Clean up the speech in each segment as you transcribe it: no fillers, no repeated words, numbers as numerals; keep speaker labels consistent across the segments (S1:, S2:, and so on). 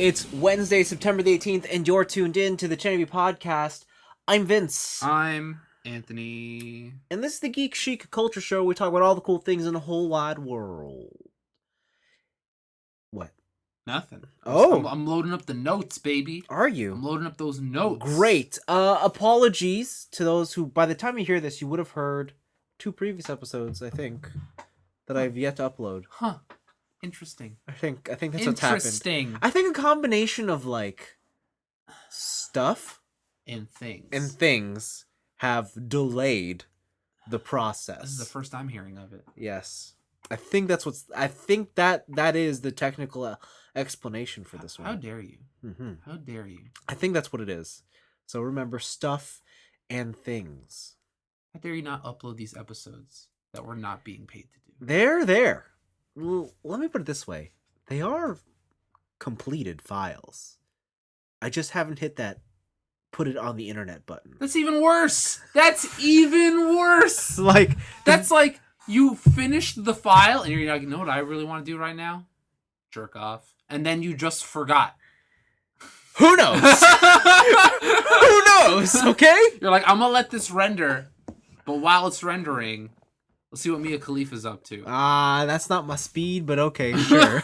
S1: It's Wednesday, September the 18th, and you're tuned in to the TNIAB Podcast. I'm Vince.
S2: I'm Anthony.
S1: And this is the Geek Chic Culture Show. We talk about all the cool things in the whole wide world. What?
S2: Nothing.
S1: Oh.
S2: I'm loading up the notes, baby.
S1: Are you?
S2: I'm loading up those notes.
S1: Great. Apologies to those who, by the time you hear this, you would have heard 2 previous episodes, I think, that I've yet to upload.
S2: Huh. Interesting.
S1: I think that's what's happened.
S2: Interesting.
S1: I think a combination of, like, stuff
S2: And things.
S1: and things have delayed the process.
S2: This is the first I'm hearing of it.
S1: Yes. I think that is the technical explanation for this one.
S2: How dare you?
S1: Mm-hmm.
S2: How dare you?
S1: I think that's what it is. So remember, stuff and things.
S2: How dare you not upload these episodes that we're not being paid to do?
S1: They're there. Well, let me put it this way. They are completed files. I just haven't hit that put it on the internet button.
S2: That's even worse. That's even worse.
S1: Like,
S2: that's like you finished the file and you're like, you know what I really want to do right now? Jerk off. And then you just forgot.
S1: Who knows? Who knows? Okay?
S2: You're like, I'm going to let this render. But while it's rendering, let's see what Mia Khalifa's up to.
S1: That's not my speed, but okay, sure.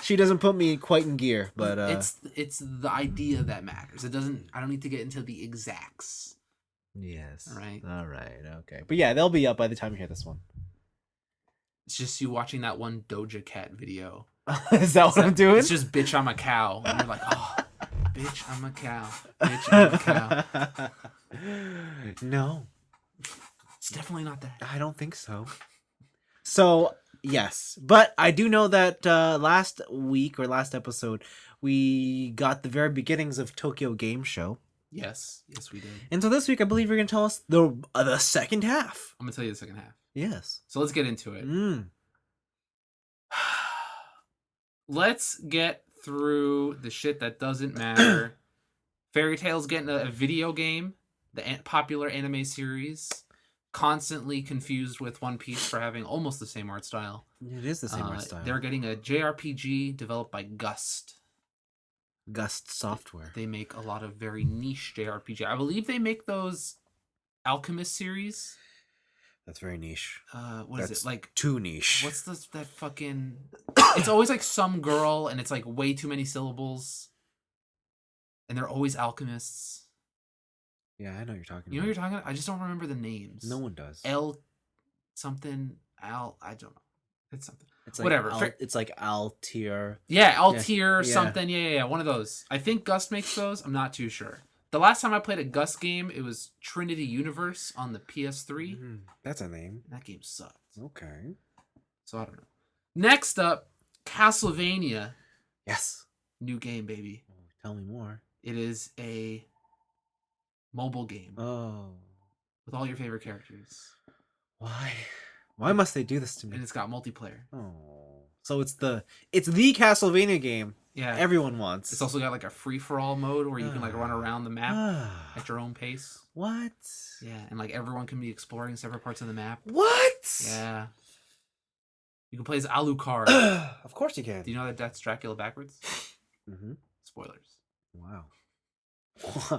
S1: She doesn't put me quite in gear, but
S2: it's the idea that matters. I don't need to get into the exacts.
S1: Yes.
S2: All right.
S1: Okay. But yeah, they'll be up by the time you hear this one.
S2: It's just you watching that one Doja Cat video.
S1: Is that what I'm doing?
S2: It's just bitch, I'm a cow. And you're like, oh, bitch, I'm a cow. Bitch, I'm a cow.
S1: No.
S2: It's definitely not that.
S1: I don't think so. So, yes. But I do know that last week or last episode, we got the very beginnings of Tokyo Game Show.
S2: Yes, we did.
S1: And so this week, I believe you're going to tell us the second half.
S2: I'm going to tell you the second half.
S1: Yes.
S2: So let's get into it. Let's get through the shit that doesn't matter. Fairy Tail's getting a video game, the popular anime series. Constantly confused with One Piece for having almost the same art style.
S1: It is the same art style.
S2: They're getting a JRPG developed by Gust
S1: Software.
S2: They make a lot of very niche JRPG. I believe they make those Alchemist series.
S1: That's very niche.
S2: Is it? Like
S1: too niche.
S2: What's that fucking... It's always like some girl and it's like way too many syllables. And they're always alchemists.
S1: Yeah, I know what you're talking about.
S2: You know what you're talking about? I just don't remember the names.
S1: No one does.
S2: I don't know. It's something.
S1: It's like
S2: whatever.
S1: It's like Altier.
S2: Yeah, Altier
S1: yeah.
S2: something. Yeah. One of those. I think Gust makes those. I'm not too sure. The last time I played a Gust game, it was Trinity Universe on the PS3.
S1: That's a name.
S2: That game sucked.
S1: Okay.
S2: So I don't know. Next up, Castlevania.
S1: Yes.
S2: New game, baby.
S1: Tell me more.
S2: It is a mobile game.
S1: Oh.
S2: With all your favorite characters.
S1: Why? Why must they do this to me?
S2: And it's got multiplayer.
S1: Oh. So it's the Castlevania game.
S2: Yeah.
S1: Everyone wants.
S2: It's also got like a free-for-all mode where you can like run around the map at your own pace.
S1: What?
S2: Yeah, and like everyone can be exploring separate parts of the map.
S1: What?
S2: Yeah. You can play as Alucard.
S1: Of course you can.
S2: Do you know that that's Dracula backwards?
S1: Mm-hmm.
S2: Spoilers.
S1: Wow.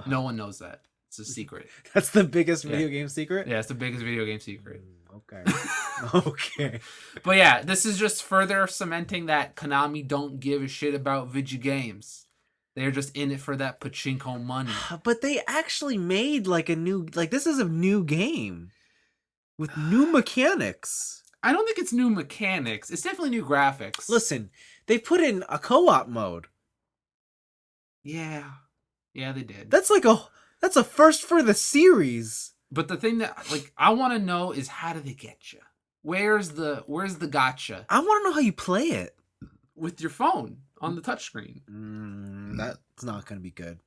S2: No one knows that. It's a secret.
S1: That's the biggest video game secret?
S2: Yeah, it's the biggest video game secret.
S1: Okay. Okay.
S2: But yeah, this is just further cementing that Konami don't give a shit about video games. They're just in it for that pachinko money.
S1: But they actually made this is a new game with new mechanics.
S2: I don't think it's new mechanics. It's definitely new graphics.
S1: Listen, they put in a co-op mode.
S2: Yeah. Yeah, they did.
S1: That's a first for the series.
S2: But the thing that I want to know is how do they get you? Where's the gotcha?
S1: I want to know how you play it
S2: with your phone on the touchscreen.
S1: That's not going to be good.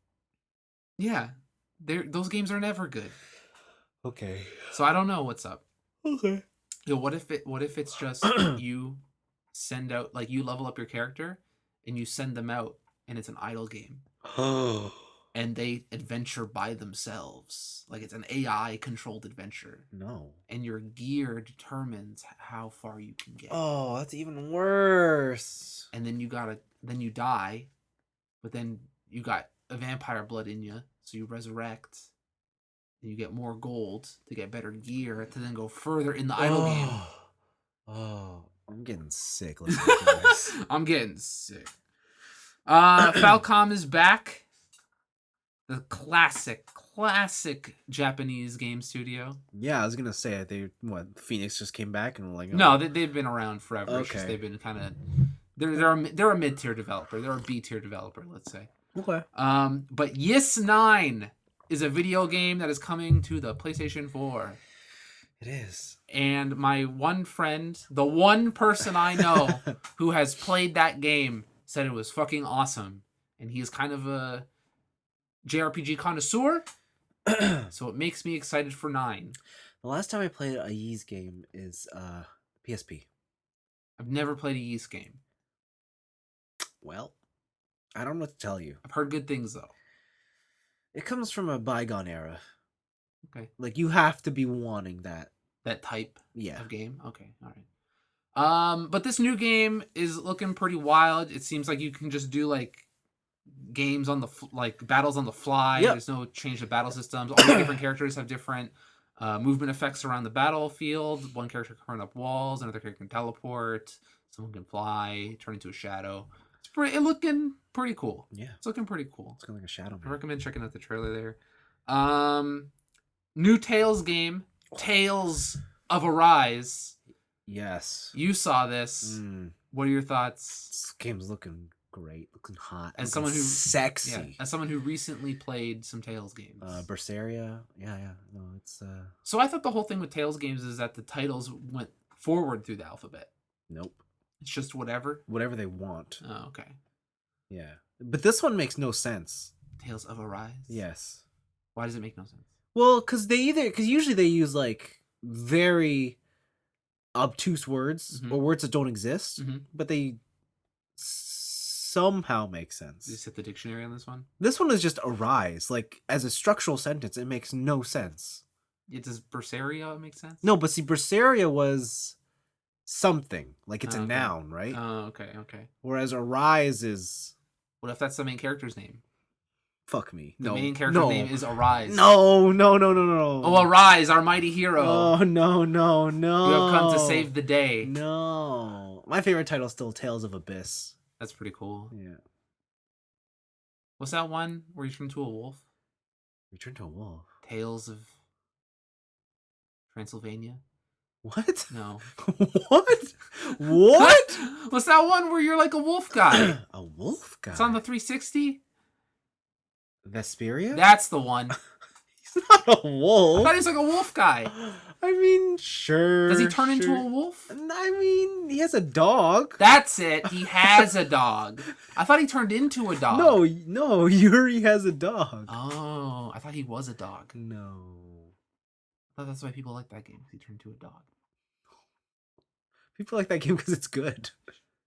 S2: Yeah. Those games are never good.
S1: Okay.
S2: So I don't know what's up.
S1: Okay.
S2: Yo, what if it's just you send out you level up your character and you send them out and it's an idle game.
S1: Oh.
S2: and they adventure by themselves. Like it's an AI controlled adventure.
S1: No.
S2: And your gear determines how far you can get.
S1: Oh, that's even worse.
S2: And then you die, but then you got a vampire blood in you, so you resurrect. And you get more gold to get better gear to then go further in the idle game.
S1: Oh, I'm getting sick listening to this.
S2: I'm getting sick. Falcom is back. The classic Japanese game studio.
S1: Yeah, I was gonna say Phoenix just came back and like
S2: no, they've been around forever.
S1: Okay.
S2: It's just they've been kind of they're a mid tier developer. They're a B tier developer, let's say.
S1: Okay.
S2: But Yes 9 is a video game that is coming to the PlayStation 4.
S1: It is.
S2: And my one friend, the one person I know who has played that game, said it was fucking awesome. And he is kind of a JRPG connoisseur, so it makes me excited for 9.
S1: The last time I played a Ys game is PSP.
S2: I've never played a Ys game.
S1: Well, I don't know what to tell you.
S2: I've heard good things though.
S1: It comes from a bygone era.
S2: Okay.
S1: Like you have to be wanting that
S2: type
S1: yeah.
S2: of game. Okay, all right. But this new game is looking pretty wild. It seems like you can just do like games on the battles on the fly.
S1: Yep.
S2: There's no change to battle systems. All the different characters have different movement effects around the battlefield. One character can run up walls, another character can teleport, someone can fly, turn into a shadow. It's looking pretty cool.
S1: Yeah,
S2: it's looking pretty cool.
S1: It's like a shadow.
S2: I recommend checking out the trailer there. New Tales game, Tales of Arise.
S1: Yes,
S2: you saw this. What are your thoughts?
S1: This game's looking great, looking hot.
S2: As someone who's
S1: sexy.
S2: Yeah, as someone who recently played some Tales games.
S1: Berseria. Yeah. No, it's
S2: So I thought the whole thing with Tales games is that the titles went forward through the alphabet.
S1: Nope.
S2: It's just whatever
S1: they want.
S2: Oh, okay.
S1: Yeah. But this one makes no sense.
S2: Tales of Arise?
S1: Yes.
S2: Why does it make no sense?
S1: Well, because usually they use like very obtuse words or words that don't exist, but they somehow make sense.
S2: Did you set the dictionary on this one?
S1: This one is just arise. Like as a structural sentence, it makes no sense.
S2: Does Berseria make sense?
S1: No, but see, Berseria was something. Like it's a noun, right?
S2: Oh, okay.
S1: Whereas arise is...
S2: What if that's the main character's name?
S1: Fuck me.
S2: The main character's name is Arise.
S1: No.
S2: Oh, Arise, our mighty hero.
S1: Oh, no.
S2: You have come to save the day.
S1: No. My favorite title is still Tales of Abyss.
S2: That's pretty cool.
S1: Yeah.
S2: What's that one where you turn into a wolf?
S1: Return to a wolf.
S2: Tales of Transylvania?
S1: What?
S2: No.
S1: What?
S2: What's that one where you're like a wolf guy?
S1: A wolf guy?
S2: It's on the 360?
S1: Vesperia?
S2: That's the one.
S1: He's not a wolf.
S2: I thought he was like a wolf guy.
S1: I mean, sure.
S2: Does he turn into a wolf?
S1: I mean, he has a dog.
S2: That's it. He has a dog. I thought he turned into a dog.
S1: No, Yuri has a dog.
S2: Oh, I thought he was a dog.
S1: No.
S2: I thought that's why people like that game, because he turned into a dog.
S1: People like that game because it's good.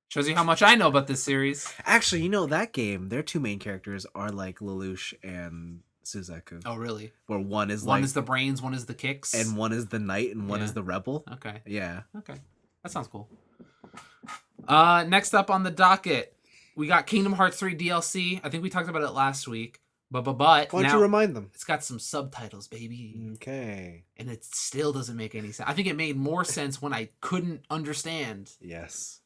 S2: Shows you how much I know about this series.
S1: Actually, that game, their two main characters are like Lelouch and Suzaku.
S2: Oh, really?
S1: Where one is
S2: the brains, one is the kicks.
S1: And one is the knight, and one is the rebel.
S2: Okay.
S1: Yeah.
S2: Okay. That sounds cool. Next up on the docket, we got Kingdom Hearts 3 DLC. I think we talked about it last week. But
S1: why don't you remind them?
S2: It's got some subtitles, baby.
S1: Okay.
S2: And it still doesn't make any sense. I think it made more sense when I couldn't understand.
S1: Yes.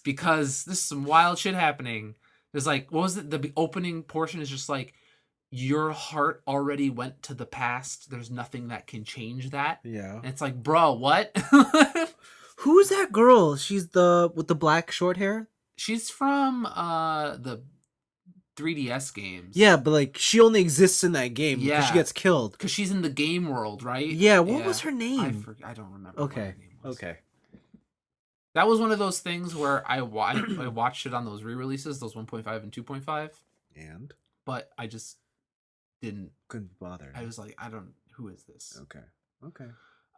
S2: Because this is some wild shit happening. There's like, what was it? The opening portion is just like, your heart already went to the past. There's nothing that can change that.
S1: Yeah.
S2: And it's like, bro, what?
S1: Who's that girl? She's with the black short hair?
S2: She's from the 3DS games.
S1: Yeah, but like she only exists in that game because she gets killed.
S2: Because she's in the game world, right?
S1: Yeah, what was her name?
S2: I don't remember.
S1: Okay.
S2: What her name was.
S1: Okay.
S2: That was one of those things where I watched it on those re-releases, those 1.5 and 2.5.
S1: And?
S2: But I just
S1: couldn't bother.
S2: I was like, who is this?
S1: Okay.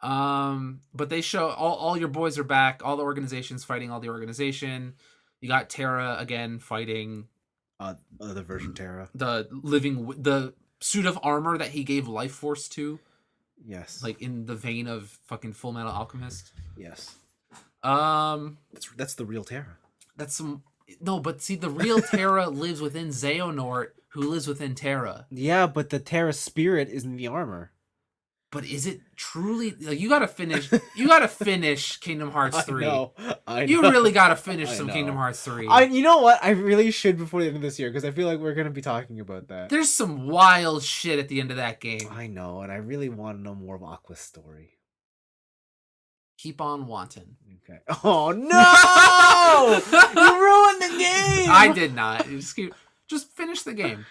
S2: But they show all your boys are back, all the organizations fighting all the organization. You got Terra again fighting
S1: The version Terra.
S2: The suit of armor that he gave life force to,
S1: Yes.
S2: like in the vein of fucking Full Metal Alchemist.
S1: Yes.
S2: Um,
S1: That's the real Terra.
S2: that's some no, but see, the real Terra lives within Xehanort, who lives within Terra.
S1: Yeah, but the Terra spirit is in the armor.
S2: But is it truly like you gotta finish? You gotta finish Kingdom Hearts 3.
S1: I know.
S2: You really gotta finish
S1: I
S2: some
S1: know.
S2: Kingdom Hearts 3.
S1: You know what? I really should before the end of this year because I feel like we're gonna be talking about that.
S2: There's some wild shit at the end of that game.
S1: I know, and I really want to know more of Aqua's story.
S2: Keep on wanting.
S1: Okay. Oh no! You ruined the game.
S2: I did not. Just finish the game.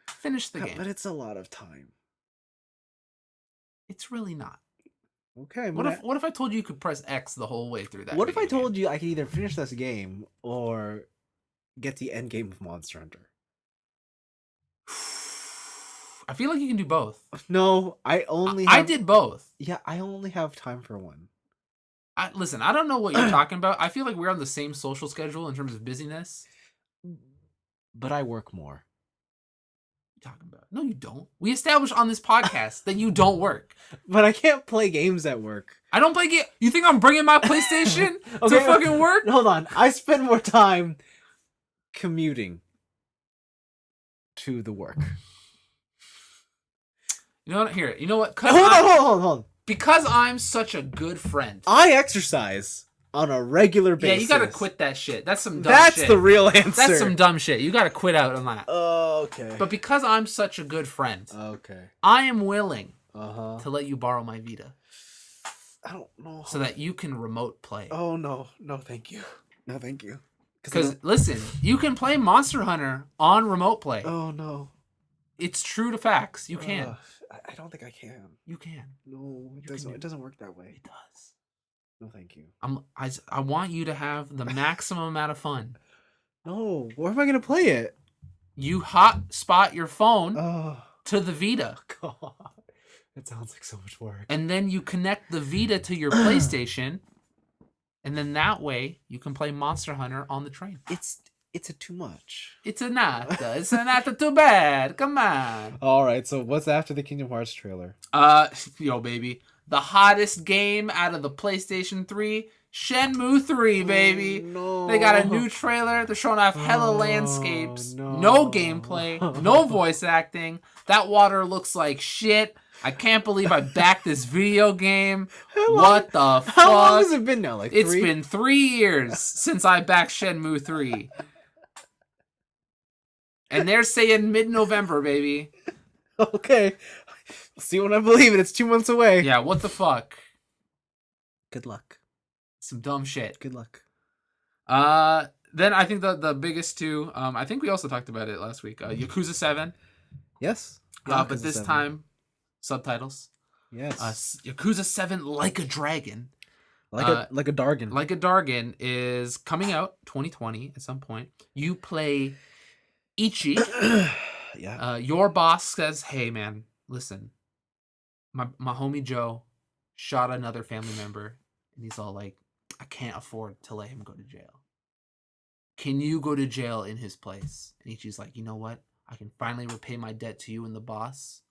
S2: Finish the game.
S1: But it's a lot of time.
S2: It's really not.
S1: Okay.
S2: What if I told you could press X the whole way through that?
S1: What if I told you I could either finish this game or get the end game of Monster Hunter?
S2: I feel like you can do both.
S1: No, I
S2: did both.
S1: Yeah, I only have time for one.
S2: Listen, I don't know what you're talking about. I feel like we're on the same social schedule in terms of busyness.
S1: But I work more.
S2: What are you talking about? No, you don't. We established on this podcast that you don't work.
S1: But I can't play games at work.
S2: I don't play games. You think I'm bringing my PlayStation to fucking work?
S1: Hold on. I spend more time commuting to the work.
S2: You know what? Here. You know what?
S1: Hold on.
S2: Because I'm such a good friend.
S1: I exercise on a regular basis.
S2: Yeah, you gotta quit that shit. That's some dumb shit.
S1: That's the real answer.
S2: That's some dumb shit. You gotta quit out on that.
S1: Okay.
S2: But because I'm such a good friend,
S1: okay,
S2: I am willing
S1: to
S2: let you borrow my Vita.
S1: I don't know.
S2: So that you can remote play.
S1: Oh, no, thank you. No, thank you.
S2: Because, listen, you can play Monster Hunter on remote play.
S1: Oh, no.
S2: It's true to facts. You can.
S1: I don't think I can.
S2: You can.
S1: No, it doesn't work that way.
S2: It does.
S1: No, thank you.
S2: I want you to have the maximum amount of fun.
S1: No, where am I going to play it?
S2: You hotspot your phone to the Vita.
S1: God, that sounds like so much work.
S2: And then you connect the Vita to your PlayStation, and then that way you can play Monster Hunter on the train.
S1: It's a too much.
S2: It's a nata. It's a nata too bad. Come on.
S1: All right, so what's after the Kingdom Hearts trailer?
S2: Yo, baby. The hottest game out of the PlayStation 3, Shenmue 3, baby.
S1: No.
S2: They got a new trailer. They're showing off hella landscapes. No gameplay. No voice acting. That water looks like shit. I can't believe I backed this video game. What the fuck?
S1: How long has it been now? Like 3?
S2: It's been 3 years since I backed Shenmue 3. And they're saying mid-November, baby.
S1: Okay. See when I believe it. It's 2 months away.
S2: Yeah, what the fuck?
S1: Good luck.
S2: Some dumb shit.
S1: Good luck.
S2: Then I think the biggest two, I think we also talked about it last week. Yakuza 7.
S1: Yes.
S2: But this 7. Time, subtitles.
S1: Yes.
S2: Yakuza 7 Like a Dragon.
S1: Like a Dargan.
S2: Like a Dargan is coming out 2020 at some point. You play Ichi.
S1: Yeah.
S2: Your boss says, "Hey man, listen. My homie Joe shot another family member." And he's all like, "I can't afford to let him go to jail. Can you go to jail in his place?" And Ichi's like, "You know what? I can finally repay my debt to you and the boss.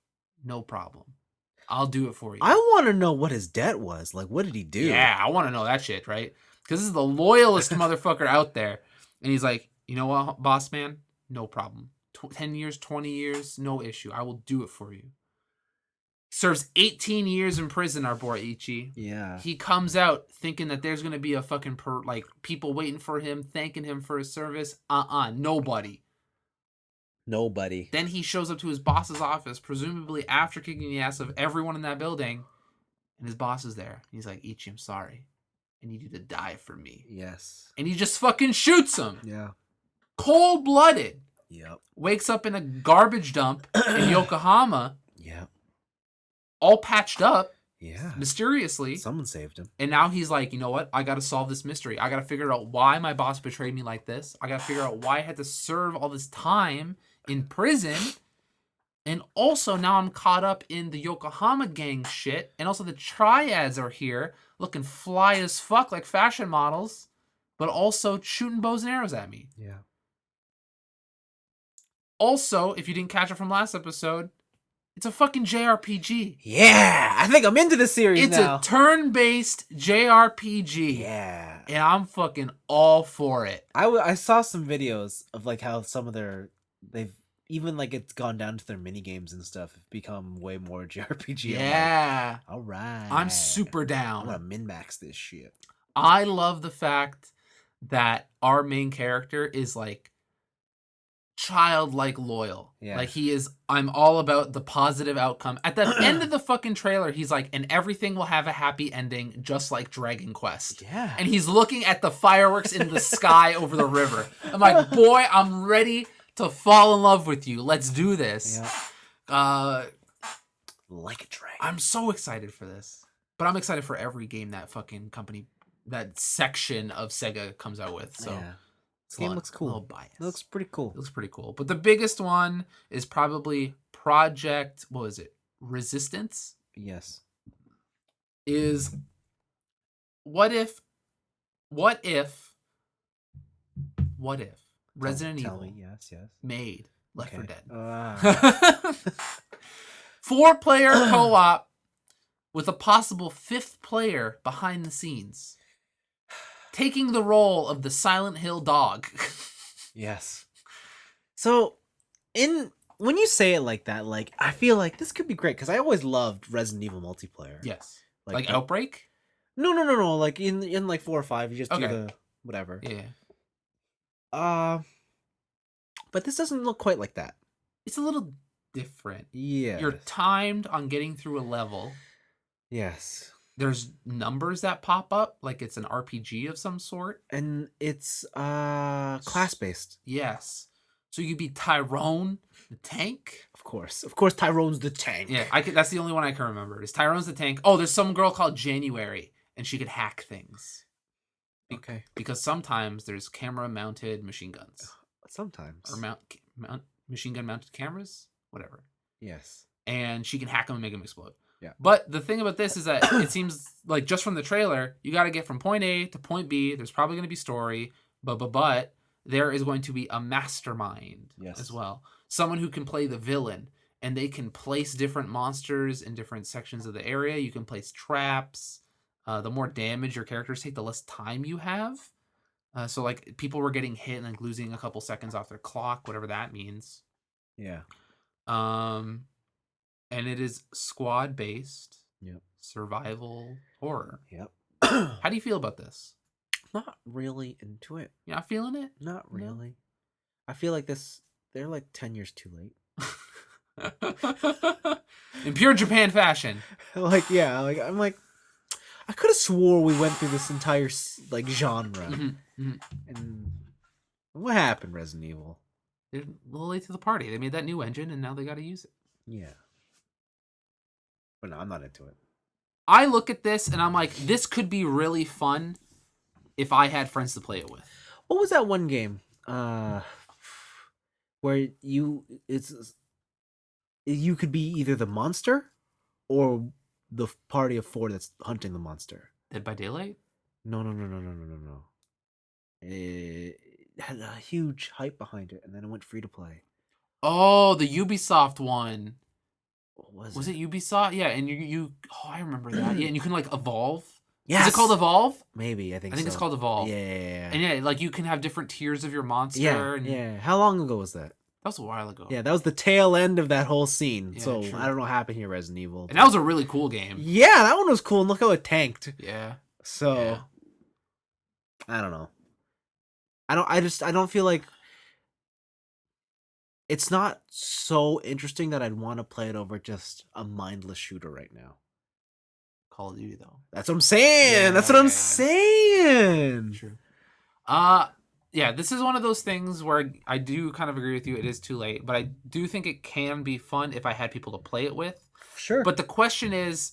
S2: No problem. I'll do it for you."
S1: I want to know what his debt was. Like, what did he do?
S2: Yeah, I want to know that shit, right? Because this is the loyalist motherfucker out there. And he's like, "You know what, boss man? No problem. 10 years, 20 years, no issue. I will do it for you." Serves 18 years in prison, our boy Ichi.
S1: Yeah.
S2: He comes out thinking that there's going to be a fucking people waiting for him, thanking him for his service. Nobody.
S1: Nobody.
S2: Then he shows up to his boss's office, presumably after kicking the ass of everyone in that building, and his boss is there. He's like, "Ichi, I'm sorry. I need you to die for me."
S1: Yes.
S2: And he just fucking shoots him.
S1: Yeah.
S2: Cold-blooded.
S1: Yep.
S2: Wakes up in a garbage dump in Yokohama.
S1: Yep.
S2: All patched up.
S1: Yeah.
S2: Mysteriously.
S1: Someone saved him.
S2: And now he's like, "You know what? I got to solve this mystery. I got to figure out why my boss betrayed me like this. I got to figure out why I had to serve all this time in prison. And also now I'm caught up in the Yokohama gang shit. And also the triads are here looking fly as fuck like fashion models, but also shooting bows and arrows at me."
S1: Yeah.
S2: Also, if you didn't catch it from last episode, it's a fucking JRPG.
S1: Yeah, I think I'm into this series now.
S2: It's a turn-based JRPG.
S1: Yeah.
S2: And I'm fucking all for it.
S1: I saw some videos of like how some of they've even like it's gone down to their mini games and stuff have become way more JRPG.
S2: Yeah.
S1: Like, all right.
S2: I'm super
S1: I'm
S2: down.
S1: gonna min-max this shit.
S2: I love the fact that our main character is like childlike loyal.
S1: Yeah.
S2: Like I'm all about the positive outcome. At the end of the fucking trailer, he's like, and everything will have a happy ending, just like Dragon Quest.
S1: Yeah.
S2: And he's looking at the fireworks in the sky over the river. I'm like, boy, I'm ready to fall in love with you. Let's do this.
S1: Yeah. Like a dragon.
S2: I'm so excited for this. But I'm excited for every game that fucking company, that section of Sega comes out with. So
S1: yeah. This game looks cool.
S2: A little biased.
S1: It looks pretty cool.
S2: It looks pretty cool. But the biggest one is probably Project, what was it? Resistance?
S1: Yes.
S2: Is what if Resident
S1: Tell
S2: Evil
S1: me. Yes.
S2: made Left 4
S1: Okay.
S2: Dead? 4-player co-op with a possible 5th player behind the scenes, taking the role of the Silent Hill dog.
S1: Yes. So, when you say it like that, like I feel like this could be great because I always loved Resident Evil multiplayer.
S2: Yes. Like
S1: the-
S2: Outbreak?
S1: No. Like in like 4 or 5, you just do the whatever.
S2: Yeah.
S1: But this doesn't look quite like that.
S2: It's a little different.
S1: Yeah.
S2: You're timed on getting through a level.
S1: Yes.
S2: There's numbers that pop up, like it's an RPG of some sort.
S1: And it's class based.
S2: Yes. So you could be Tyrone, the tank.
S1: Of course. Tyrone's the tank.
S2: Yeah, that's the only one I can remember. Is Tyrone's the tank. Oh, there's some girl called January, and she could hack things.
S1: Okay.
S2: Because sometimes there's camera-mounted machine guns.
S1: Sometimes.
S2: Or machine gun-mounted cameras? Whatever.
S1: Yes.
S2: And she can hack them and make them explode.
S1: Yeah.
S2: But the thing about this is that it seems like just from the trailer, you got to get from point A to point B. There's probably going to be story, but there is going to be a mastermind as well. Someone who can play the villain, and they can place different monsters in different sections of the area. You can place traps. The more damage your characters take, the less time you have. So like people were getting hit and like losing a couple seconds off their clock, whatever that means.
S1: Yeah.
S2: And it is squad based.
S1: Yep.
S2: Survival horror.
S1: Yep.
S2: How do you feel about this?
S1: Not really into it.
S2: You're not feeling it?
S1: Not really. No. I feel like they're like 10 years too late.
S2: In pure Japan fashion.
S1: Like, yeah, like I'm like, I could have swore we went through this entire like genre. And what happened, Resident Evil?
S2: They're a little late to the party. They made that new engine and now they got to use it.
S1: Yeah. But no, I'm not into it.
S2: I look at this and I'm like, this could be really fun if I had friends to play it with.
S1: What was that one game? Where you could be either the monster or the party of 4 that's hunting the monster.
S2: Dead by Daylight?
S1: No. It had a huge hype behind it, and then it went free to play.
S2: Oh, the Ubisoft one.
S1: What
S2: was it Ubisoft? Yeah, and you I remember that. Yeah, and you can like evolve.
S1: Yes.
S2: Is it called Evolve?
S1: Maybe, I think
S2: it's called Evolve.
S1: Yeah.
S2: And yeah, like you can have different tiers of your monster.
S1: Yeah. How long ago was that?
S2: That was a while ago.
S1: Yeah, that was the tail end of that whole scene.
S2: Yeah,
S1: so
S2: true.
S1: I don't know what happened here, Resident Evil.
S2: And that was a really cool game.
S1: Yeah, that one was cool. And look how it tanked.
S2: Yeah.
S1: So I don't know. I don't feel like it's not so interesting that I'd want to play it over just a mindless shooter right now.
S2: Call of Duty though.
S1: That's what I'm saying. That's what I'm saying.
S2: True. Yeah, this is one of those things where I do kind of agree with you. It is too late, but I do think it can be fun if I had people to play it with.
S1: Sure.
S2: But the question is,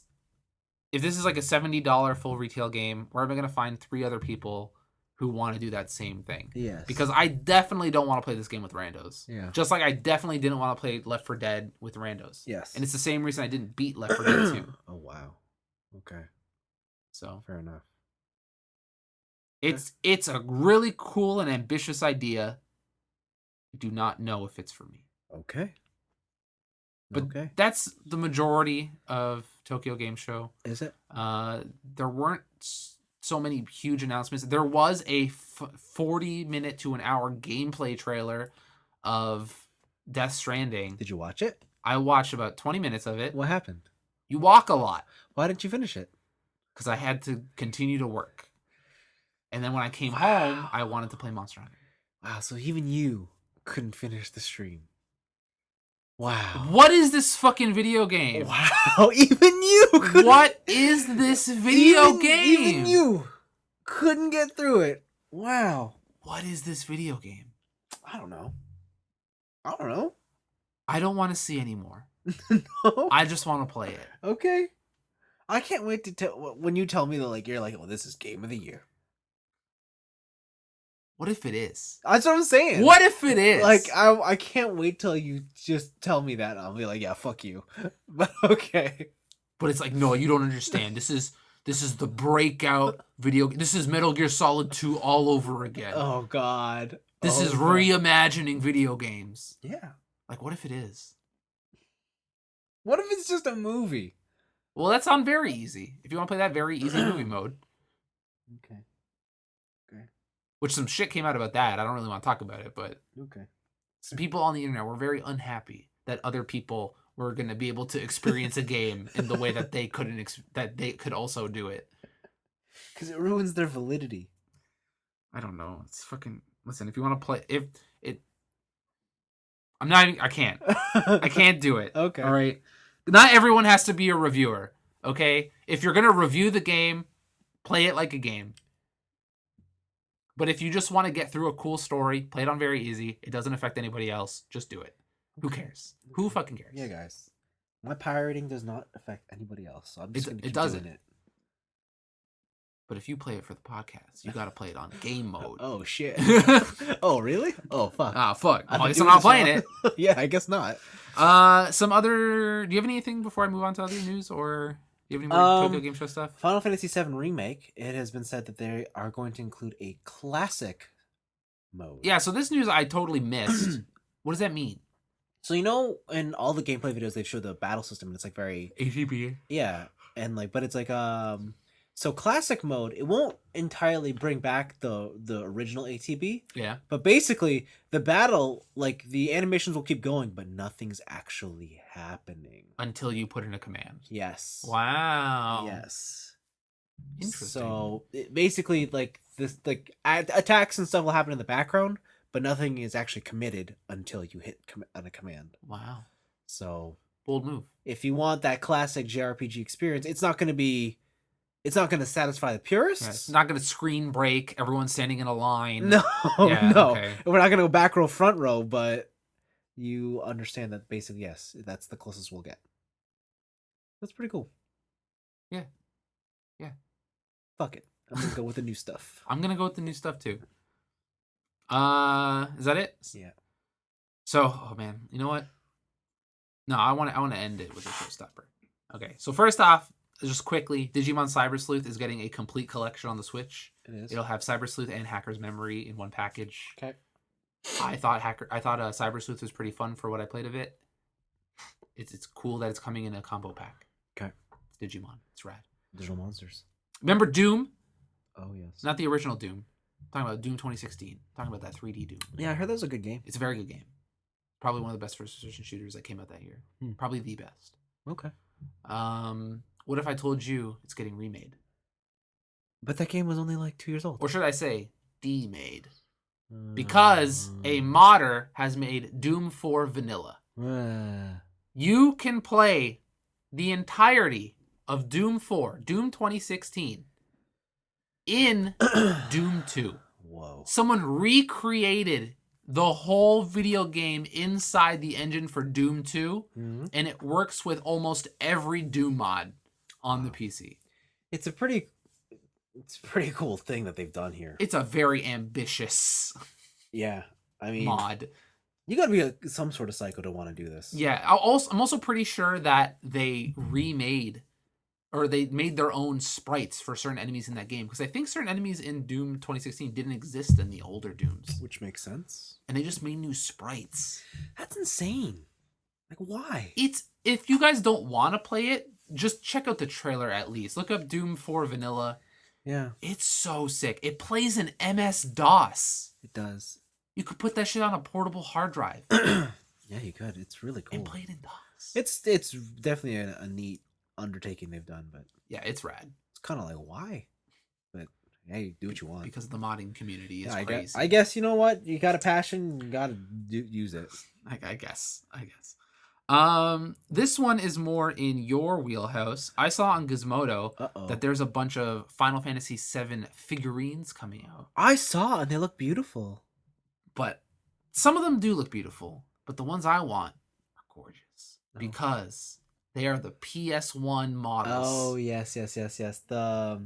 S2: if this is like a $70 full retail game, where am I going to find 3 other people who want to do that same thing?
S1: Yes.
S2: Because I definitely don't want to play this game with randos.
S1: Yeah.
S2: Just like I definitely didn't want to play Left 4 Dead with randos.
S1: Yes.
S2: And it's the same reason I didn't beat Left 4 Dead 2.
S1: Oh, wow. Okay.
S2: So
S1: fair enough.
S2: It's a really cool and ambitious idea. I do not know if it's for me.
S1: Okay.
S2: But
S1: okay.
S2: that's the majority of Tokyo Game Show.
S1: Is it?
S2: There weren't so many huge announcements. There was a 40-minute to an hour gameplay trailer of Death Stranding.
S1: Did you watch it?
S2: I watched about 20 minutes of it.
S1: What happened?
S2: You walk a lot.
S1: Why didn't you finish it?
S2: Because I had to continue to work. And then when I came home, I wanted to play Monster Hunter.
S1: Wow, so even you couldn't finish the stream. Wow.
S2: What is this fucking video game?
S1: Wow, even you couldn't.
S2: What is this video game?
S1: Even you couldn't get through it. Wow.
S2: What is this video game?
S1: I don't know. I don't know.
S2: I don't want to see anymore.
S1: No.
S2: I just want to play it.
S1: Okay. I can't wait to tell when you tell me that like you're like, oh, this is game of the year.
S2: What if it is?
S1: That's what I'm saying.
S2: What if it is?
S1: Like I can't wait till you just tell me that and I'll be like, yeah, fuck you. But okay.
S2: But it's like, no, you don't understand. This is the breakout video. This is Metal Gear Solid 2 all over again.
S1: Oh God.
S2: This is reimagining video games.
S1: Yeah.
S2: Like, what if it is?
S1: What if it's just a movie?
S2: Well, that's on very easy. If you want to play that very easy movie mode.
S1: Okay.
S2: Which some shit came out about that. I don't really want to talk about it, but
S1: Okay.
S2: some people on the internet were very unhappy that other people were going to be able to experience a game in the way that they couldn't, that they could also do it.
S1: Because it ruins their validity.
S2: I don't know. It's fucking, listen, if you want to play, I can't. I can't do it.
S1: Okay.
S2: All right. Not everyone has to be a reviewer. Okay. If you're going to review the game, play it like a game. But if you just want to get through a cool story, play it on very easy. It doesn't affect anybody else. Just do it. Who cares? Who fucking cares?
S1: Yeah, guys. My pirating does not affect anybody else. So I'm just going to keep doing it.
S2: But if you play it for the podcast, you got to play it on game mode.
S1: Oh, shit. Oh, really? Oh, fuck.
S2: Ah, fuck.
S1: I
S2: Well, I guess I'm not playing it.
S1: Yeah, I guess not.
S2: Some other... Do you have anything before I move on to other news? Or do you have any more Tokyo Game Show stuff?
S1: Final Fantasy VII Remake. It has been said that they are going to include a classic mode.
S2: Yeah, so this news I totally missed. What does that mean?
S1: So, you know, in all the gameplay videos, they've showed the battle system, and it's like very...
S2: ATB.
S1: Yeah, and like, but it's like, so classic mode, it won't entirely bring back the original ATB.
S2: Yeah.
S1: But basically, the battle, like, the animations will keep going, but nothing's actually happening.
S2: Until you put in a command.
S1: Yes.
S2: Wow.
S1: Yes.
S2: Interesting.
S1: So, basically, like, this, like, attacks and stuff will happen in the background, but nothing is actually committed until you hit on a command.
S2: Wow.
S1: So...
S2: Bold move.
S1: If you want that classic JRPG experience, it's not going to satisfy the purists.
S2: Yeah, it's not going to screen break. Everyone's standing in a line.
S1: No,
S2: Yeah,
S1: no.
S2: okay.
S1: We're not going to go back row, front row, but you understand that basically, yes, that's the closest we'll get. That's pretty cool.
S2: Yeah. Yeah.
S1: Fuck it. I'm going to go with the new stuff.
S2: I'm going to go with the new stuff too. Is that it?
S1: Yeah.
S2: So, oh man, you know what? No, I want to end it with a showstopper. Okay, so first off, just quickly, Digimon Cyber Sleuth is getting a complete collection on the Switch.
S1: It is.
S2: It'll have Cyber Sleuth and Hacker's Memory in one package.
S1: Okay.
S2: I thought Cyber Sleuth was pretty fun for what I played of it. It's cool that it's coming in a combo pack.
S1: Okay.
S2: It's Digimon. It's rad.
S1: Digital monsters.
S2: Remember Doom?
S1: Oh, yes.
S2: Not the original Doom. I'm talking about Doom 2016. I'm talking about that 3D Doom.
S1: Yeah, I heard that was a good game.
S2: It's a very good game. Probably one of the best first-person shooters that came out that year. Probably the best.
S1: Okay.
S2: What if I told you it's getting remade?
S1: But that game was only like 2 years old.
S2: Or should I say, demade? Because a modder has made Doom 4 vanilla. You can play the entirety of Doom 4, Doom 2016, in Doom 2.
S1: Whoa.
S2: Someone recreated the whole video game inside the engine for Doom 2, and it works with almost every Doom mod on the PC.
S1: It's a pretty cool thing that they've done here.
S2: It's a very ambitious
S1: I mean,
S2: mod.
S1: You gotta be some sort of psycho to want to do this.
S2: Yeah, I'm also pretty sure that they remade or they made their own sprites for certain enemies in that game, because I think certain enemies in Doom 2016 didn't exist in the older Dooms,
S1: Which makes sense.
S2: and they just made new sprites.
S1: That's insane. Like, why?
S2: It's, if you guys don't want to play it, just check out the trailer at least. Look up Doom 4 Vanilla.
S1: Yeah,
S2: It's so sick. It plays in MS-DOS.
S1: it does.
S2: You could put that shit on a portable hard drive
S1: Yeah, you could. It's really cool.
S2: and play it in DOS.
S1: It's definitely a neat undertaking they've done, but
S2: Yeah, it's rad.
S1: it's kind of like, why? But hey, do what you want.
S2: Because the modding community is
S1: Yeah,
S2: crazy.
S1: I guess you know what? You got a passion, you got to use it.
S2: I guess. This one is more in your wheelhouse. I saw on Gizmodo that there's a bunch of Final Fantasy VII figurines coming out.
S1: I saw, and they look beautiful.
S2: But some of them do look beautiful. But the ones I want are gorgeous.
S1: Oh.
S2: Because they are the PS1 models.
S1: Oh, yes. The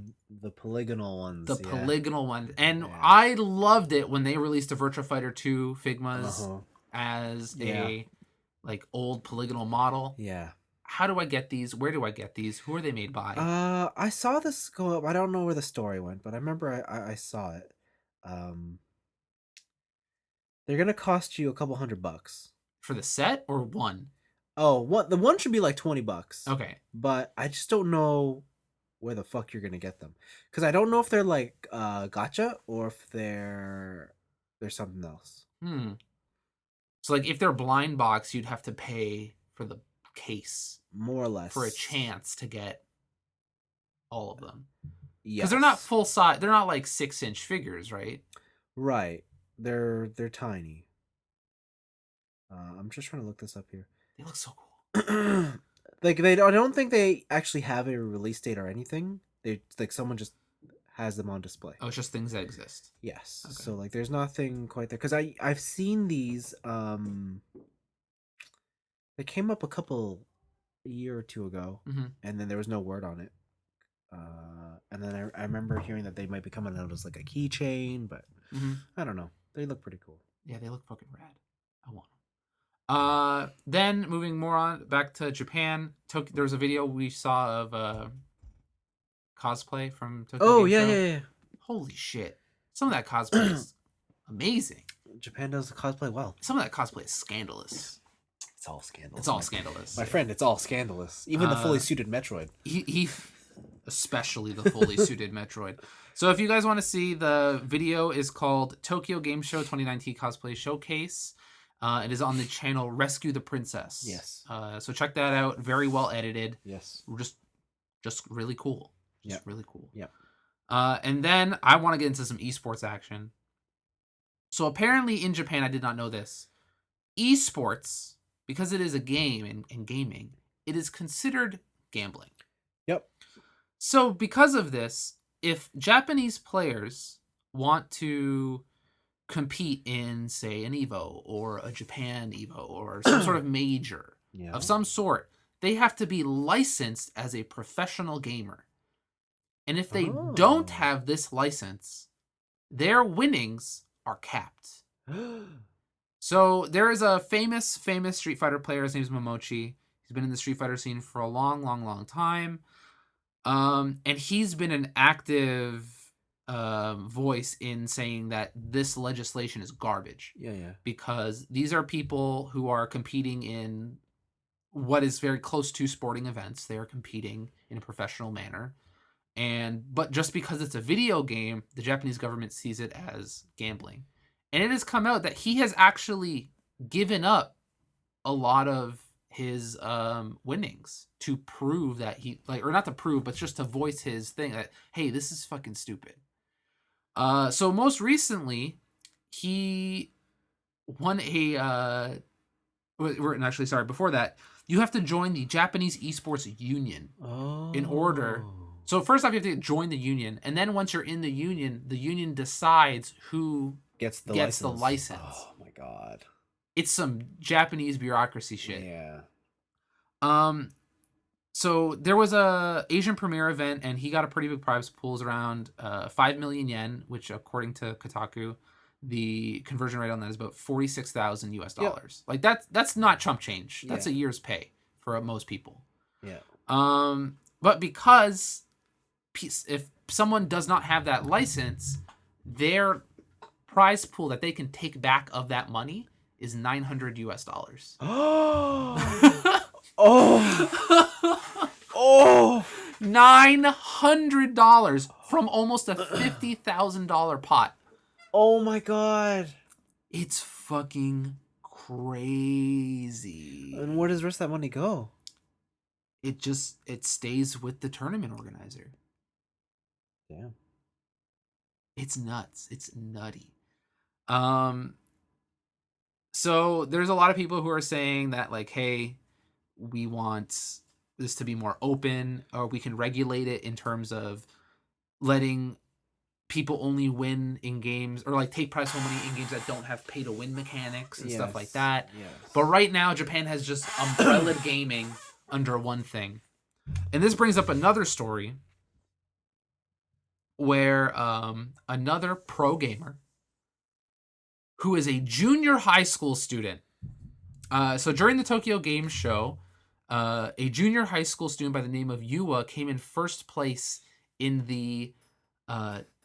S1: polygonal ones.
S2: The polygonal ones. And
S1: Yeah.
S2: I loved it when they released the Virtua Fighter 2 Figmas as a like old polygonal model.
S1: Yeah.
S2: How do I get these? Where do I get these? Who are they made by?
S1: I saw this go up. I don't know where the story went, but I remember I saw it. They're gonna cost you a couple $100.
S2: For the set or one?
S1: Oh, what the one should be like $20.
S2: Okay.
S1: But I just don't know where the fuck you're gonna get them, because I don't know if they're like gotcha or if they're something else.
S2: So like if they're blind box, you'd have to pay for the case,
S1: more or less,
S2: for a chance to get all of them.
S1: Yeah,
S2: because they're not full size. They're not like 6-inch figures, right?
S1: Right. They're tiny. I'm just trying to look this up here.
S2: They look so cool.
S1: Like I don't think they actually have a release date or anything. They like someone just has them on display.
S2: Oh, it's just things that exist.
S1: Yes.
S2: Okay.
S1: So like there's nothing quite there, because I've seen these they came up a year or two ago, and then there was no word on it. And then I remember hearing that they might be coming out as like a keychain, but I don't know. They look pretty cool.
S2: Yeah, they look fucking rad. I want them. Then moving more on back to Japan. There was a video we saw of cosplay from Tokyo.
S1: Oh
S2: Game Show.
S1: yeah.
S2: Holy shit! Some of that cosplay is amazing.
S1: Japan does cosplay well.
S2: Some of that cosplay is scandalous.
S1: It's all scandalous.
S2: It's all scandalous.
S1: My friend, it's all scandalous. Even the fully suited Metroid.
S2: He especially the fully suited Metroid. So if you guys want to see, the video is called Tokyo Game Show 2019 Cosplay Showcase. It is on the channel Rescue the Princess.
S1: Yes.
S2: So check that out. Very well edited.
S1: Yes.
S2: Just really cool.
S1: Just
S2: really cool.
S1: Yep.
S2: And then I want to get into some esports action. So apparently in Japan, I did not know this. Esports, because it is a game and gaming, it is considered gambling.
S1: Yep.
S2: So because of this, if Japanese players want to compete in, say, an EVO or a Japan EVO or some sort of major of some sort, they have to be licensed as a professional gamer. And if they don't have this license, their winnings are capped. So there is a famous Street Fighter player. His name is Momochi. He's been in the Street Fighter scene for a long time. And he's been an active voice in saying that this legislation is garbage. Yeah. Because these are people who are competing in what is very close to sporting events. They are competing in a professional manner. But just because it's a video game, the Japanese government sees it as gambling. And it has come out that he has actually given up a lot of his winnings to prove that or not to prove, but just to voice his thing that, hey, this is fucking stupid. So most recently, he won before that, you have to join the Japanese Esports Union in order. So first off, you have to join the union, and then once you're in the union decides who gets the license.
S1: Oh my god.
S2: It's some Japanese bureaucracy shit.
S1: Yeah.
S2: So there was a Asian premiere event, and he got a pretty big prize pool, around 5 million yen, which according to Kotaku, the conversion rate on that is about $46,000 US. Yep. Like that's not chump change. That's a year's pay for most people.
S1: Yeah.
S2: But because if someone does not have that license, their prize pool that they can take back of that money is $900 US.
S1: Oh. Oh.
S2: $900 from almost a $50,000 pot.
S1: Oh my god.
S2: It's fucking crazy.
S1: And where does the rest of that money go?
S2: It stays with the tournament organizer.
S1: Yeah.
S2: It's nuts. It's nutty. So there's a lot of people who are saying that, like, hey, we want this to be more open, or we can regulate it in terms of letting people only win in games, or like take prize money in games that don't have pay to win mechanics and stuff like that.
S1: Yes.
S2: But right now, Japan has just umbrella gaming under one thing. And this brings up another story where another pro gamer who is a junior high school student. So during the Tokyo Game Show, a junior high school student by the name of Yua came in first place in the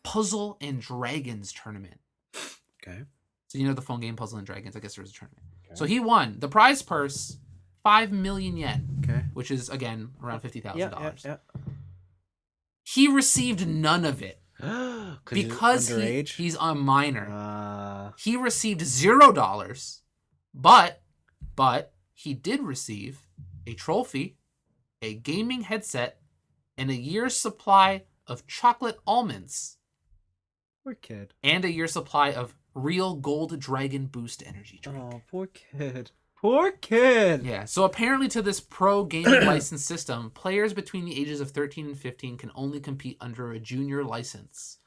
S2: Puzzle and Dragons tournament.
S1: Okay.
S2: So you know the phone game Puzzle and Dragons. I guess there was a tournament. Okay. So he won. The prize purse, 5 million yen. Okay. Which is, again, around $50,000. Yeah. He received none of it. Because he's a minor. He received $0, but he did receive a trophy, a gaming headset, and a year's supply of chocolate almonds.
S1: Poor kid.
S2: And a year's supply of real Gold Dragon Boost energy drink.
S1: Oh, poor kid. Poor kid.
S2: Yeah, so apparently to this pro gaming license system, players between the ages of 13 and 15 can only compete under a junior license.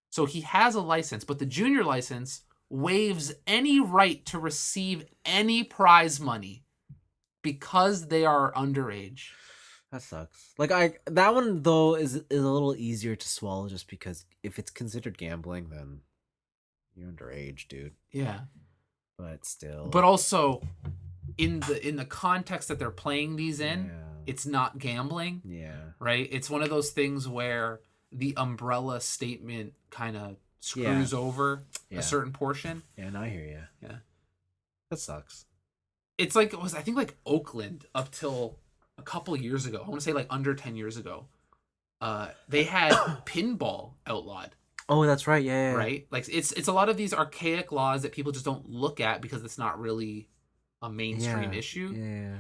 S2: So he has a license, but the junior license waives any right to receive any prize money because they are underage.
S1: That sucks. Like that one though is a little easier to swallow, just because if it's considered gambling, then you're underage, dude.
S2: Yeah.
S1: But still.
S2: But also in the context that they're playing these in, it's not gambling.
S1: Yeah.
S2: Right? It's one of those things where the umbrella statement kind of screws over a certain portion.
S1: Yeah, and I hear you.
S2: Yeah.
S1: That sucks.
S2: It's like, I think like Oakland up till a couple years ago. I want to say like under 10 years ago. They had pinball outlawed.
S1: Oh, that's right. Yeah.
S2: Right? Like it's a lot of these archaic laws that people just don't look at because it's not really a mainstream issue.
S1: Yeah.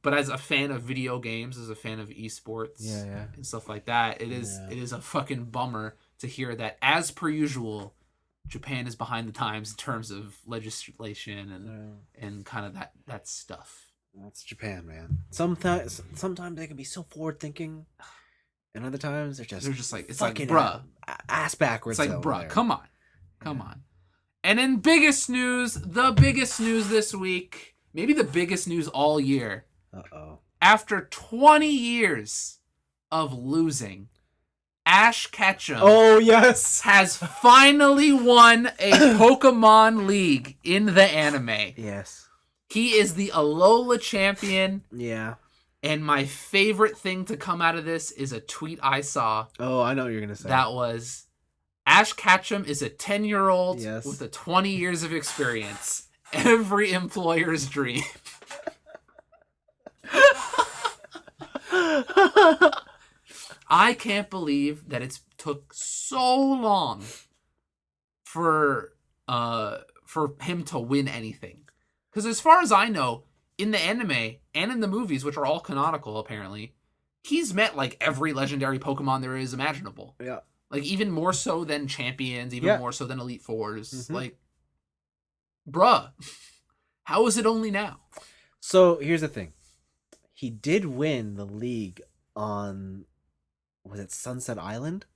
S2: But as a fan of video games, as a fan of esports and stuff like that, it is a fucking bummer to hear that, as per usual, Japan is behind the times in terms of legislation and kind of that stuff.
S1: That's Japan, man. Sometimes they can be so forward thinking, and other times they're just like, it's like, bruh, ass backwards.
S2: It's like, bruh, come on. And in the biggest news this week, maybe the biggest news all year. After 20 years of losing, Ash Ketchum has finally won a Pokemon League in the anime.
S1: Yes.
S2: He is the Alola champion.
S1: Yeah.
S2: And my favorite thing to come out of this is a tweet I saw.
S1: Oh, I know what you're going to say.
S2: That was, Ash Ketchum is a 10-year-old with 20 years of experience. Every employer's dream. I can't believe that it took so long for him to win anything. Because as far as I know, in the anime and in the movies, which are all canonical apparently, he's met like every legendary Pokemon there is imaginable.
S1: Yeah.
S2: Like even more so than champions, even more so than Elite Fours. Mm-hmm. Like, bruh, how is it only now?
S1: So here's the thing. He did win the league on, was it Sunset Island?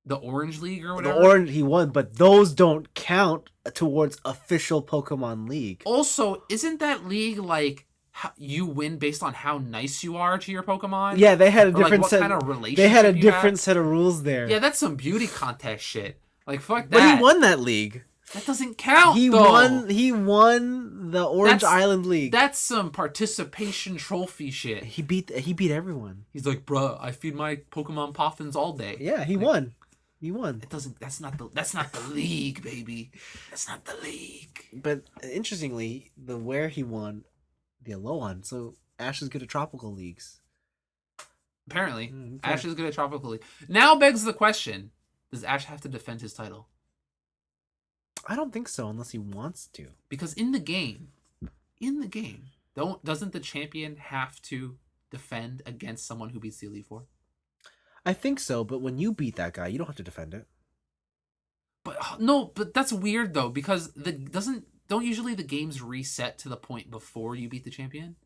S2: The Orange League or whatever?
S1: The Orange, he won, but those don't count towards official Pokemon League.
S2: Also, isn't that league like how you win based on how nice you are to your Pokemon?
S1: Yeah, they had a different set.
S2: Kind of relationship
S1: they had a different set of rules there.
S2: Yeah, that's some beauty contest shit. Like, fuck that.
S1: But he won that league.
S2: That doesn't count.
S1: He won the Orange Island League.
S2: That's some participation trophy shit.
S1: He beat everyone.
S2: He's like, bruh, I feed my Pokemon Poffins all day.
S1: Yeah, he won. He won.
S2: That's not the league, baby. That's not the league.
S1: But interestingly, where he won, the Alolan. So Ash is good at tropical leagues.
S2: Apparently, Ash is good at tropical league. Now begs the question: does Ash have to defend his title?
S1: I don't think so, unless he wants to.
S2: Because in the game, doesn't the champion have to defend against someone who beats the Elite Four?
S1: I think so, but when you beat that guy, you don't have to defend it.
S2: But no, but that's weird though, because don't usually the games reset to the point before you beat the champion,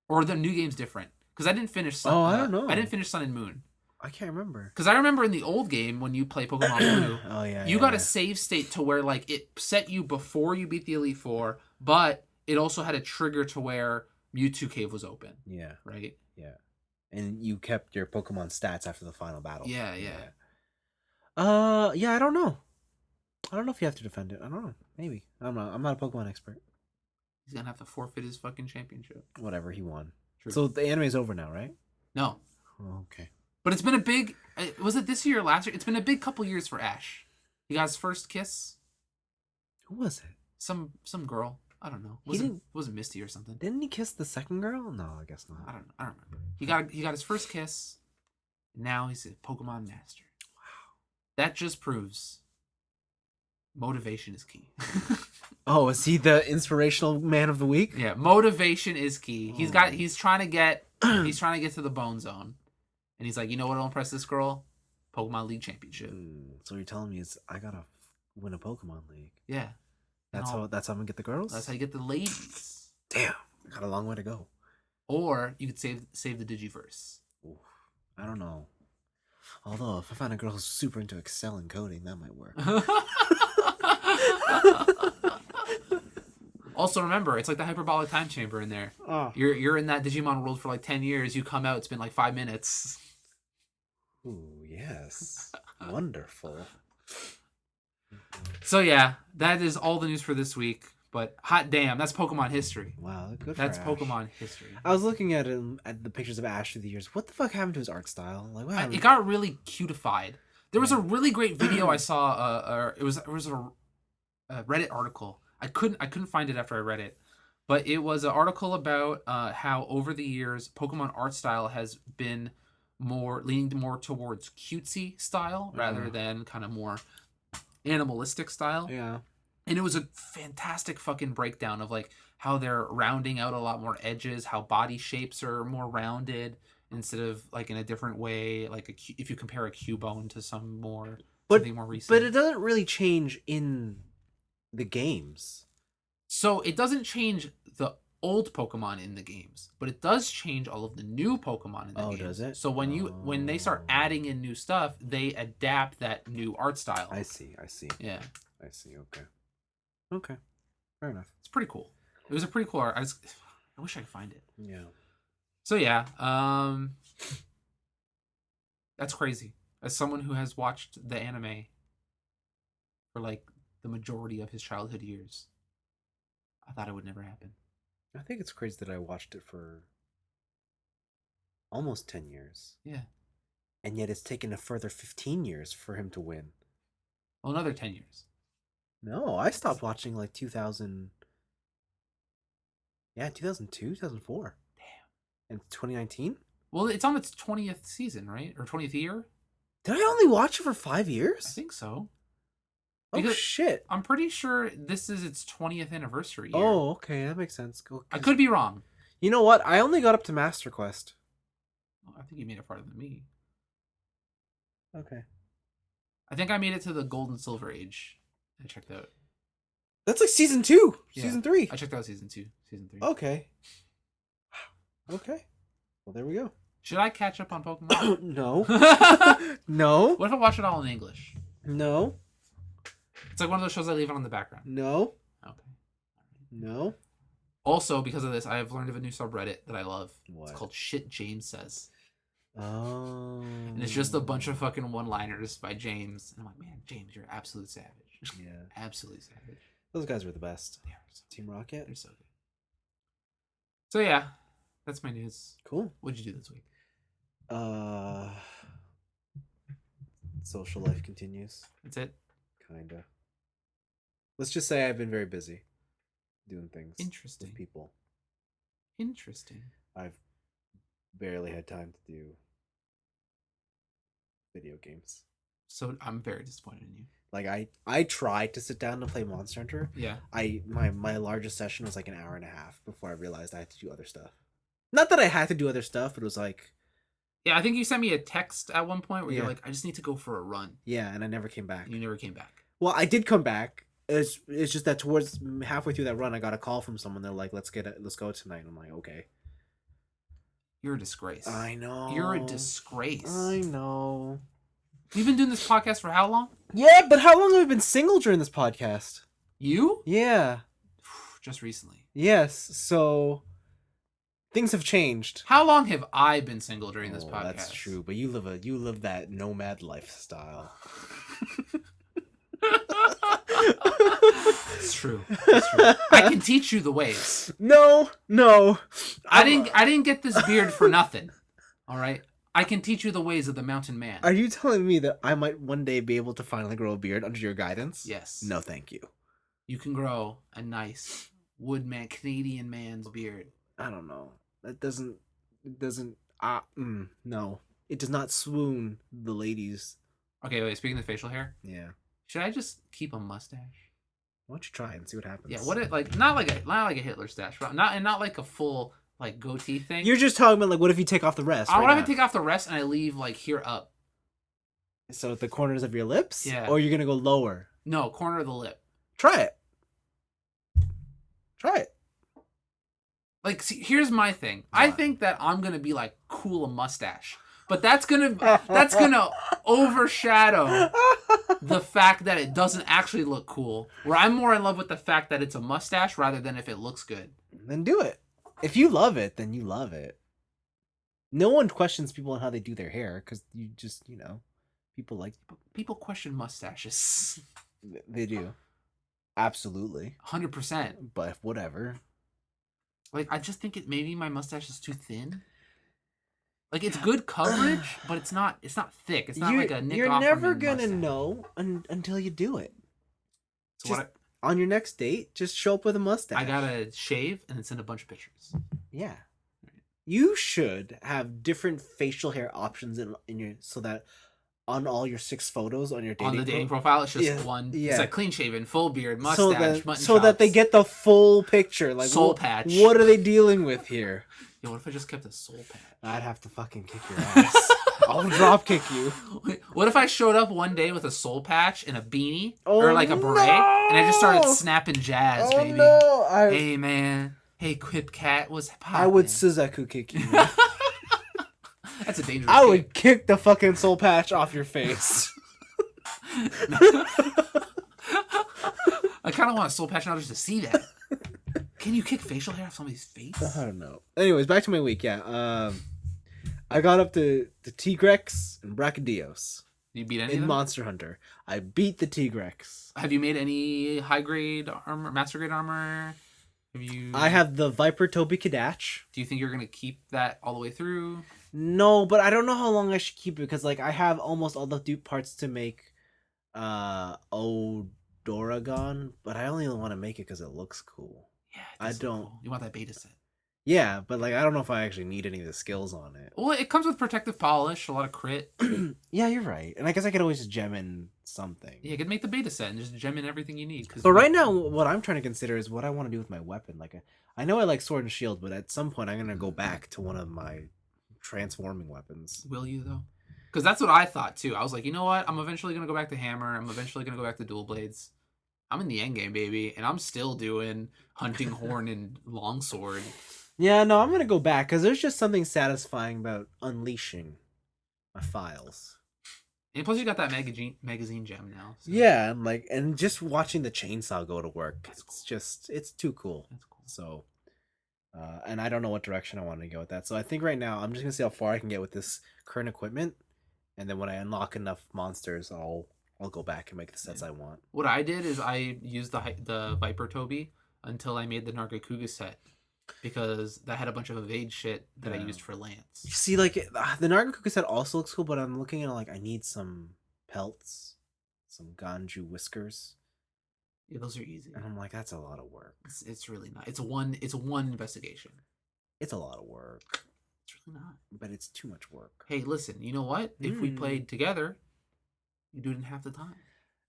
S2: or the new game's different? Because I didn't finish.
S1: I don't know.
S2: I didn't finish Sun and Moon.
S1: I can't remember.
S2: Because I remember in the old game when you play Pokemon Blue, you got a save state to where like it set you before you beat the Elite Four, but it also had a trigger to where Mewtwo Cave was open.
S1: Yeah.
S2: Right?
S1: Yeah. And you kept your Pokemon stats after the final battle.
S2: Yeah.
S1: Yeah, I don't know. I don't know if you have to defend it. I don't know. Maybe. I'm not a Pokemon expert.
S2: He's gonna have to forfeit his fucking championship.
S1: Whatever, he won.
S2: True.
S1: So the anime's over now, right?
S2: No.
S1: Oh, okay.
S2: But it's been a big... Was it this year or last year? It's been a big couple years for Ash. He got his first kiss.
S1: Who was it?
S2: Some girl. I don't know. Was it Misty or something?
S1: Didn't he kiss the second girl? No, I guess not.
S2: I don't remember. He got his first kiss. Now he's a Pokemon master. Wow. That just proves motivation is key.
S1: Oh, is he the inspirational man of the week?
S2: Yeah, motivation is key. He's trying to get to the bone zone. And he's like, you know what will impress this girl? Pokemon League Championship.
S1: So you're telling me I gotta win a Pokemon League?
S2: Yeah.
S1: That's how I'm gonna get the girls?
S2: That's how you get the ladies.
S1: Damn, I got a long way to go.
S2: Or you could save the Digiverse.
S1: Oof, I don't know. Although if I find a girl who's super into Excel and coding, that might work.
S2: Also, remember, it's like the hyperbolic time chamber in there. Oh. You're in that Digimon world for like 10 years. You come out, it's been like 5 minutes.
S1: Ooh, yes. Wonderful.
S2: So yeah, that is all the news for this week. But hot damn, that's Pokemon history.
S1: Wow, good for
S2: That's
S1: Ash.
S2: Pokemon history.
S1: I was looking at the pictures of Ash through the years. What the fuck happened to his art style? Like, what
S2: it got really cutified. There was a really great video I saw. It was a Reddit article. I couldn't find it after I read it, but it was an article about how over the years Pokemon art style has been leaning more towards cutesy style rather than kind of more animalistic style.
S1: Yeah.
S2: And it was a fantastic fucking breakdown of like how they're rounding out a lot more edges, how body shapes are more rounded instead of like in a different way. Like if you compare a Cubone to something more recent.
S1: But it doesn't really change in the games.
S2: So it doesn't change the old Pokemon in the games, but it does change all of the new Pokemon in the games. Oh, does it? So when they start adding in new stuff, they adapt that new art style.
S1: I see.
S2: Yeah.
S1: I see. Okay. Fair enough.
S2: It's pretty cool. It was a pretty cool art. I wish I could find it.
S1: Yeah.
S2: So yeah, that's crazy. As someone who has watched the anime for like the majority of his childhood years, I thought it would never happen.
S1: I think it's crazy that I watched it for almost 10 years.
S2: Yeah.
S1: And yet it's taken a further 15 years for him to win.
S2: Well, another 10 years.
S1: No, I stopped watching like 2000. Yeah, 2002, 2004. Damn. And 2019?
S2: Well, it's on its 20th season, right? Or 20th year?
S1: Did I only watch it for 5 years?
S2: I think so.
S1: Because shit.
S2: I'm pretty sure this is its 20th anniversary year.
S1: Oh, okay. That makes sense. Cool.
S2: I could be wrong.
S1: You know what? I only got up to Master Quest.
S2: I think you made it farther than me.
S1: Okay.
S2: I think I made it to the Gold and Silver Age. I checked out.
S1: That's like season 2.
S2: Yeah.
S1: Season 3.
S2: I checked out season 2. Season 3.
S1: Okay. Okay. Well, there we go.
S2: Should I catch up on Pokemon?
S1: No. No.
S2: What if I watch it all in English?
S1: No.
S2: It's like one of those shows I leave on in the background.
S1: No.
S2: Okay.
S1: No.
S2: Also, because of this, I have learned of a new subreddit that I love.
S1: What?
S2: It's called Shit James Says.
S1: Oh.
S2: And it's just a bunch of fucking one-liners by James. And I'm like, man, James, you're absolute savage.
S1: Yeah.
S2: Absolute savage.
S1: Those guys were the best.
S2: They are so
S1: Team Rocket.
S2: They're so good. So yeah, that's my news.
S1: Cool.
S2: What'd you do this week?
S1: Social life continues.
S2: That's it?
S1: Kinda. Let's just say I've been very busy doing things.
S2: Interesting.
S1: With people.
S2: Interesting.
S1: I've barely had time to do video games.
S2: So I'm very disappointed in you.
S1: Like I tried to sit down and play Monster Hunter.
S2: Yeah.
S1: My largest session was like an hour and a half before I realized I had to do other stuff. Not that I had to do other stuff, but it was like...
S2: Yeah, I think you sent me a text at one point where you're like, I just need to go for a run.
S1: Yeah, and I never came back.
S2: And you never came back.
S1: Well, I did come back. It's just that towards halfway through that run, I got a call from someone. They're like, let's go tonight. I'm like, okay.
S2: You're a disgrace.
S1: I know.
S2: You're a disgrace.
S1: I know.
S2: You've been doing this podcast for how long?
S1: Yeah, but how long have we been single during this podcast?
S2: You?
S1: Yeah.
S2: Just recently.
S1: Yes, so things have changed.
S2: How long have I been single during this podcast?
S1: That's true, but you live that nomad lifestyle.
S2: It's true. It's true. I can teach you the ways.
S1: No.
S2: I didn't get this beard for nothing. All right? I can teach you the ways of the mountain man.
S1: Are you telling me that I might one day be able to finally grow a beard under your guidance?
S2: Yes.
S1: No, thank you.
S2: You can grow a nice woodman, Canadian man's beard.
S1: I don't know. It doesn't, no. It does not swoon the ladies.
S2: Okay, wait, speaking of facial hair.
S1: Yeah.
S2: Should I just keep a mustache?
S1: Why don't you try and see what happens?
S2: Yeah, what it like not like a Hitler stash, but not like a full like goatee thing.
S1: You're just talking about like what if you take off the rest?
S2: I want to take off the rest and I leave like here up.
S1: So at the corners of your lips?
S2: Yeah.
S1: Or you're gonna go lower?
S2: No, corner of the lip.
S1: Try it. Like,
S2: see, here's my thing. What? I think that I'm gonna be like cool a mustache, but that's gonna overshadow the fact that it doesn't actually look cool. Where I'm more in love with the fact that it's a mustache rather than if it looks good.
S1: Then do it. If you love it, then you love it. No one questions people on how they do their hair because you just, people
S2: question mustaches.
S1: They do. Absolutely.
S2: 100%.
S1: But whatever.
S2: Like, I just think maybe my mustache is too thin. Like, it's good coverage, but it's not thick. It's not like a Nick Offerman
S1: You're never gonna
S2: mustache.
S1: know until you do it.
S2: So
S1: on your next date, just show up with a mustache.
S2: I gotta shave and then send a bunch of pictures.
S1: Yeah. You should have different facial hair options in your so that on all your 6 photos on your dating
S2: profile, it's just one. Yeah. It's like clean shaven, full beard, mustache,
S1: so that they get the full picture. Like
S2: soul patch.
S1: What are they dealing with here?
S2: Yeah, what if I just kept a soul patch?
S1: I'd have to fucking kick your ass. I'll drop kick you.
S2: What if I showed up one day with a soul patch and a beanie or like a beret, and I just started snapping jazz, baby?
S1: No.
S2: Hey man, hey Quip Cat, what's poppin'?
S1: I would Suzaku kick you.
S2: That's a dangerous.
S1: I would kick the fucking soul patch off your face.
S2: I kind of want a soul patch now just to see that. Can you kick facial hair off somebody's face?
S1: I don't know. Anyways, back to my week. Yeah. I got up to the Tigrex and Brachydios.
S2: You beat any
S1: in
S2: of them?
S1: Monster Hunter. I beat the Tigrex.
S2: Have you made any high grade armor, master grade armor?
S1: I have the Viper Toby Kadach.
S2: Do you think you're gonna keep that all the way through?
S1: No, but I don't know how long I should keep it because like I have almost all the dupe parts to make Odoragon, but I only want to make it because it looks cool.
S2: Yeah,
S1: I don't.
S2: Cool. You want that beta set?
S1: Yeah, but like I don't know if I actually need any of the skills on it.
S2: Well, it comes with protective polish, a lot of crit.
S1: Yeah, you're right, and I guess I could always just gem in something.
S2: Yeah, you could make the beta set and just gem in everything you need.
S1: But right now, what I'm trying to consider is what I want to do with my weapon. Like, I know I like sword and shield, but at some point I'm gonna go back to one of my transforming weapons.
S2: Will you though? Because that's what I thought too. I was like, you know what? I'm eventually gonna go back to hammer. I'm eventually gonna go back to dual blades. I'm in the end game, baby, and I'm still doing hunting horn and longsword.
S1: Yeah, no, I'm gonna go back because there's just something satisfying about unleashing my files.
S2: And plus, you got that magazine gem now.
S1: So. Yeah, and just watching the chainsaw go to work, it's too cool.
S2: That's cool.
S1: So, and I don't know what direction I want to go with that. So I think right now I'm just gonna see how far I can get with this current equipment, And then when I unlock enough monsters, I'll go back and make the sets I want.
S2: What I did is I used the Viper Toby until I made the Nargacuga set, because that had a bunch of evade shit that I used for Lance.
S1: You see, like, the Nargacuga set also looks cool, but I'm looking at, like, I need some pelts, some Ganju whiskers.
S2: Yeah, those are easy.
S1: And I'm like, that's a lot of work.
S2: It's really not. It's one investigation.
S1: It's a lot of work.
S2: It's really not.
S1: But it's too much work.
S2: Hey, listen, you know what? If we played together, you do it in half the time.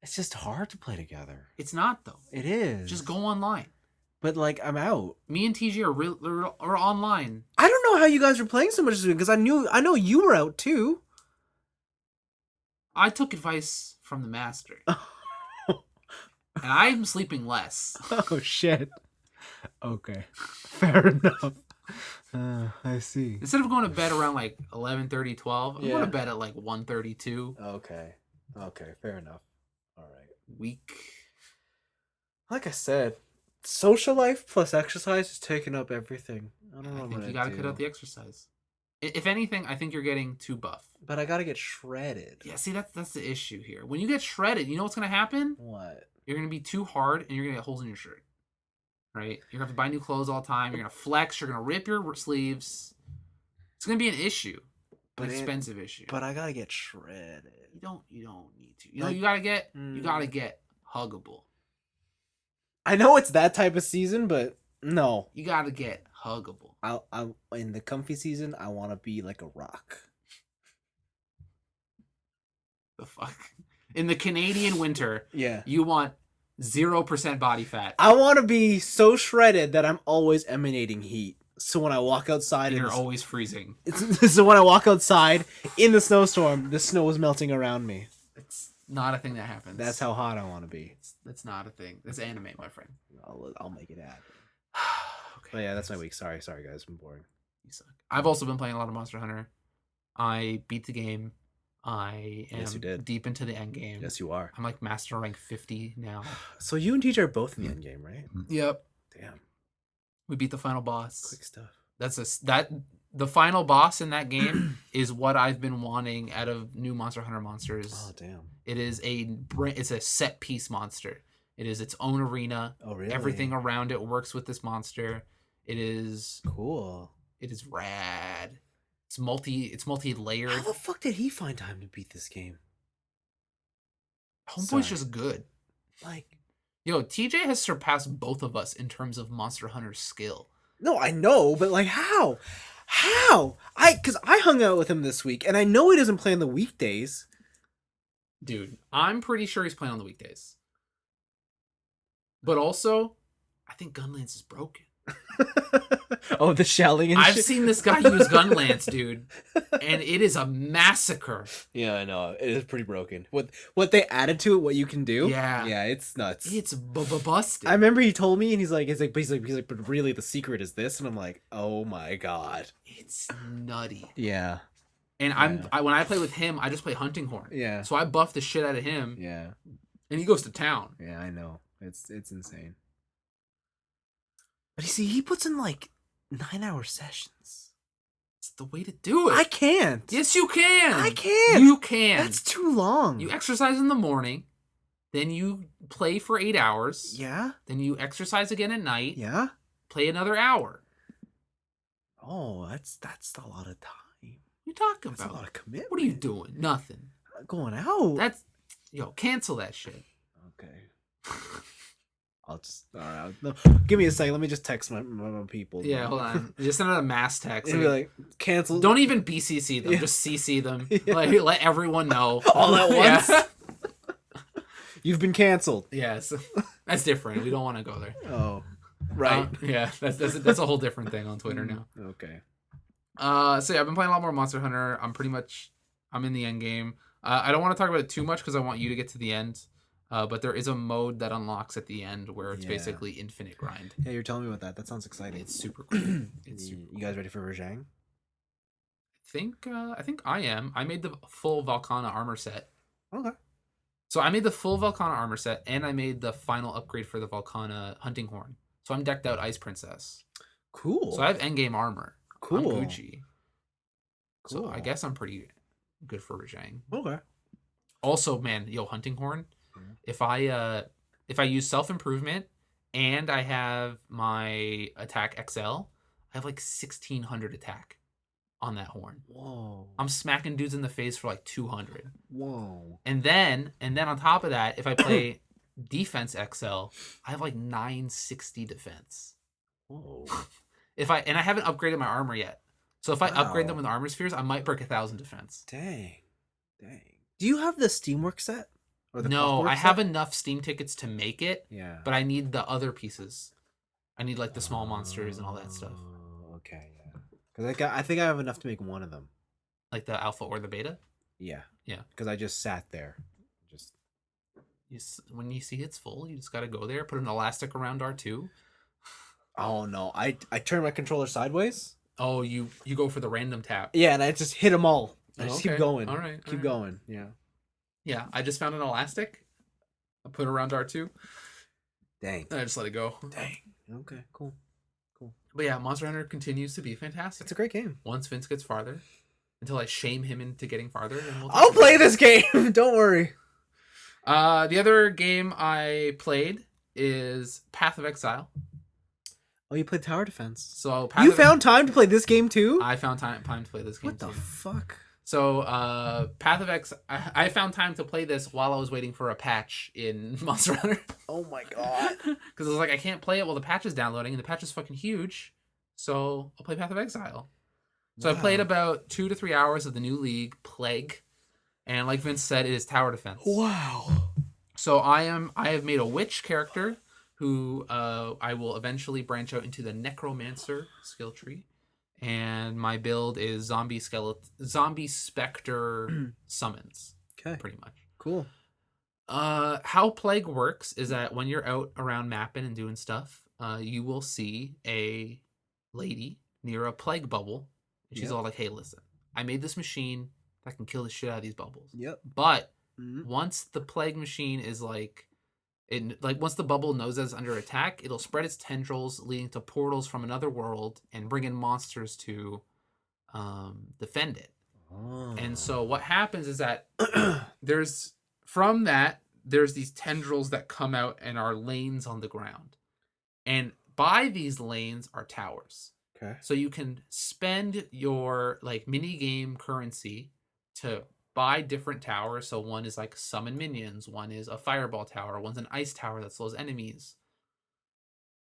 S1: It's just hard to play together.
S2: It's not, though.
S1: It is.
S2: Just go online.
S1: But, like, I'm out.
S2: Me and TG are online.
S1: I don't know how you guys were playing so much this week, because I know you were out, too.
S2: I took advice from the master. And I'm sleeping less.
S1: Oh, shit. Okay. Fair enough. I see.
S2: Instead of going to bed around like 11:30, 12, I'm going to bed at like 1:32.
S1: Okay. Fair enough. All right.
S2: Week.
S1: Like I said, social life plus exercise is taking up everything. I don't know what
S2: you got to cut out the exercise. If anything, I think you're getting too buff.
S1: But I got to get shredded.
S2: Yeah, see, that's the issue here. When you get shredded, you know what's going to happen?
S1: What?
S2: You're going to be too hard and you're going to get holes in your shirt. Right? You're going to have to buy new clothes all the time. You're going to flex. You're going to rip your sleeves. It's going to be an issue. An expensive issue.
S1: But I got to get shredded.
S2: You don't need to. You know, you got to get huggable.
S1: I know it's that type of season, but no.
S2: You got to get huggable.
S1: I in the comfy season, I want to be like a rock.
S2: The fuck? In the Canadian winter,
S1: yeah,
S2: you want 0% body fat.
S1: I want to be so shredded that I'm always emanating heat. So when I walk outside,
S2: you're always freezing.
S1: So when I walk outside in the snowstorm, the snow is melting around me.
S2: It's not a thing that happens.
S1: That's how hot I want to be.
S2: That's not a thing. That's anime, my friend.
S1: I'll make it happen. Okay. But yeah, that's my week. Sorry guys, I'm boring.
S2: You suck. I've also been playing a lot of Monster Hunter. I beat the game. I am deep into the end game.
S1: Yes, you are.
S2: I'm like master rank 50 now.
S1: So you and TJ are both in the end game, right?
S2: Yep.
S1: Damn.
S2: We beat the final boss.
S1: Quick stuff.
S2: The final boss in that game is what I've been wanting out of new Monster Hunter monsters.
S1: Oh damn.
S2: It's a set piece monster. It is its own arena.
S1: Oh really?
S2: Everything around it works with this monster. It is
S1: cool.
S2: It is rad. It's multi-layered.
S1: How the fuck did he find time to beat this game?
S2: Homeboy's just good.
S1: Like,
S2: yo, TJ has surpassed both of us in terms of Monster Hunter skill.
S1: No, I know, but like how? Because I hung out with him this week, and I know he doesn't play on the weekdays.
S2: Dude, I'm pretty sure he's playing on the weekdays. But also, I think Gunlance is broken.
S1: Oh, the shelling and
S2: I've
S1: shit.
S2: seen this guy use Gunlance, dude, and it is a massacre.
S1: Yeah, I know. It is pretty broken. What they added to it, what you can do. Yeah, it's nuts.
S2: It's busted.
S1: I remember he told me, and he's like, but really the secret is this, and I'm like, oh my god,
S2: it's nutty.
S1: Yeah.
S2: And when I play with him, I just play Hunting Horn.
S1: Yeah.
S2: So I buff the shit out of him.
S1: Yeah.
S2: And he goes to town.
S1: Yeah, I know. It's insane. But you see, he puts in like 9-hour sessions.
S2: It's the way to do it.
S1: I can't.
S2: Yes, you can.
S1: I can't.
S2: You can.
S1: That's too long.
S2: You exercise in the morning, then you play for 8 hours.
S1: Yeah.
S2: Then you exercise again at night.
S1: Yeah.
S2: Play another hour.
S1: Oh, that's a lot of time.
S2: What are you talking
S1: about?
S2: That's
S1: a lot of commitment.
S2: What are you doing? Nothing.
S1: I'm not going out.
S2: Cancel that shit.
S1: Okay. I'll just no, give me a second. Let me just text my people.
S2: Yeah, hold on. Just send out a mass text.
S1: Be like, cancel.
S2: Don't even BCC them. Yeah. Just CC them. Yeah. Like, let everyone know
S1: all at once.
S2: Yeah.
S1: You've been canceled.
S2: Yes, that's different. We don't want to go there.
S1: Oh, right.
S2: Yeah, that's a whole different thing on Twitter now.
S1: Okay.
S2: So yeah, I've been playing a lot more Monster Hunter. I'm in the end game. I don't want to talk about it too much because I want you to get to the end. But there is a mode that unlocks at the end where it's basically infinite grind.
S1: Yeah, you're telling me about that. That sounds exciting.
S2: It's super cool.
S1: You guys ready for Rajang?
S2: I think I am. I made the full Valkana armor set.
S1: Okay.
S2: So I made the full Valkana armor set, and I made the final upgrade for the Valkana hunting horn. So I'm decked out Ice Princess.
S1: Cool.
S2: So I have endgame armar.
S1: Cool.
S2: I'm Gucci. Cool. So I guess I'm pretty good for Rajang.
S1: Okay.
S2: Also, man, hunting horn. If I use self-improvement and I have my attack XL, I have like 1600 attack on that horn.
S1: Whoa.
S2: I'm smacking dudes in the face for like 200.
S1: Whoa.
S2: And then on top of that, if I play defense XL, I have like 960 defense.
S1: Whoa.
S2: I haven't upgraded my armor yet. So if I upgrade them with armor spheres, I might break 1,000 defense.
S1: Dang. Do you have the Steamwork set?
S2: Or the no, I have enough Steam tickets to make it.
S1: Yeah.
S2: But I need the other pieces. I need like the small monsters and all that stuff.
S1: Okay, yeah. Because I think I have enough to make one of them.
S2: Like the alpha or the beta?
S1: Yeah.
S2: Yeah.
S1: Because I just sat there.
S2: When you see it's full, you just got to go there, put an elastic around R2.
S1: Oh, no. I turn my controller sideways.
S2: Oh, you go for the random tap.
S1: Yeah, and I just hit them all. I just keep going.
S2: All right.
S1: Keep going. Yeah.
S2: Yeah, I just found an elastic. I put it around R2.
S1: Dang.
S2: And I just let it go.
S1: Dang. Okay, cool.
S2: But yeah, Monster Hunter continues to be fantastic.
S1: It's a great game.
S2: Once Vince gets farther, until I shame him into getting farther, then
S1: I'll play this game. Don't worry.
S2: The other game I played is Path of Exile.
S1: Oh, you played Tower Defense.
S2: So
S1: you found time to play this game too?
S2: I found time to play this game too.
S1: What the fuck?
S2: So, Path of Exile, I found time to play this while I was waiting for a patch in Monster Hunter.
S1: Oh my god.
S2: Because I was like, I can't play it while the patch is downloading, and the patch is fucking huge. So, I'll play Path of Exile. So, I played about 2 to 3 hours of the new league, Plague. And like Vince said, it is tower defense.
S1: Wow.
S2: So, I have made a witch character who I will eventually branch out into the Necromancer skill tree. And my build is zombie specter summons. Okay. Pretty much.
S1: Cool.
S2: How Plague works is that when you're out around mapping and doing stuff, you will see a lady near a plague bubble. And she's all like, hey, listen, I made this machine that can kill the shit out of these bubbles.
S1: Yep.
S2: But once the plague machine is once the bubble knows that it's under attack, it'll spread its tendrils, leading to portals from another world and bring in monsters to defend it. Oh. And so what happens is that there's these tendrils that come out and are lanes on the ground. And by these lanes are towers. Okay. So you can spend your mini game currency to buy different towers. So one is summon minions, one is a fireball tower, one's an ice tower that slows enemies.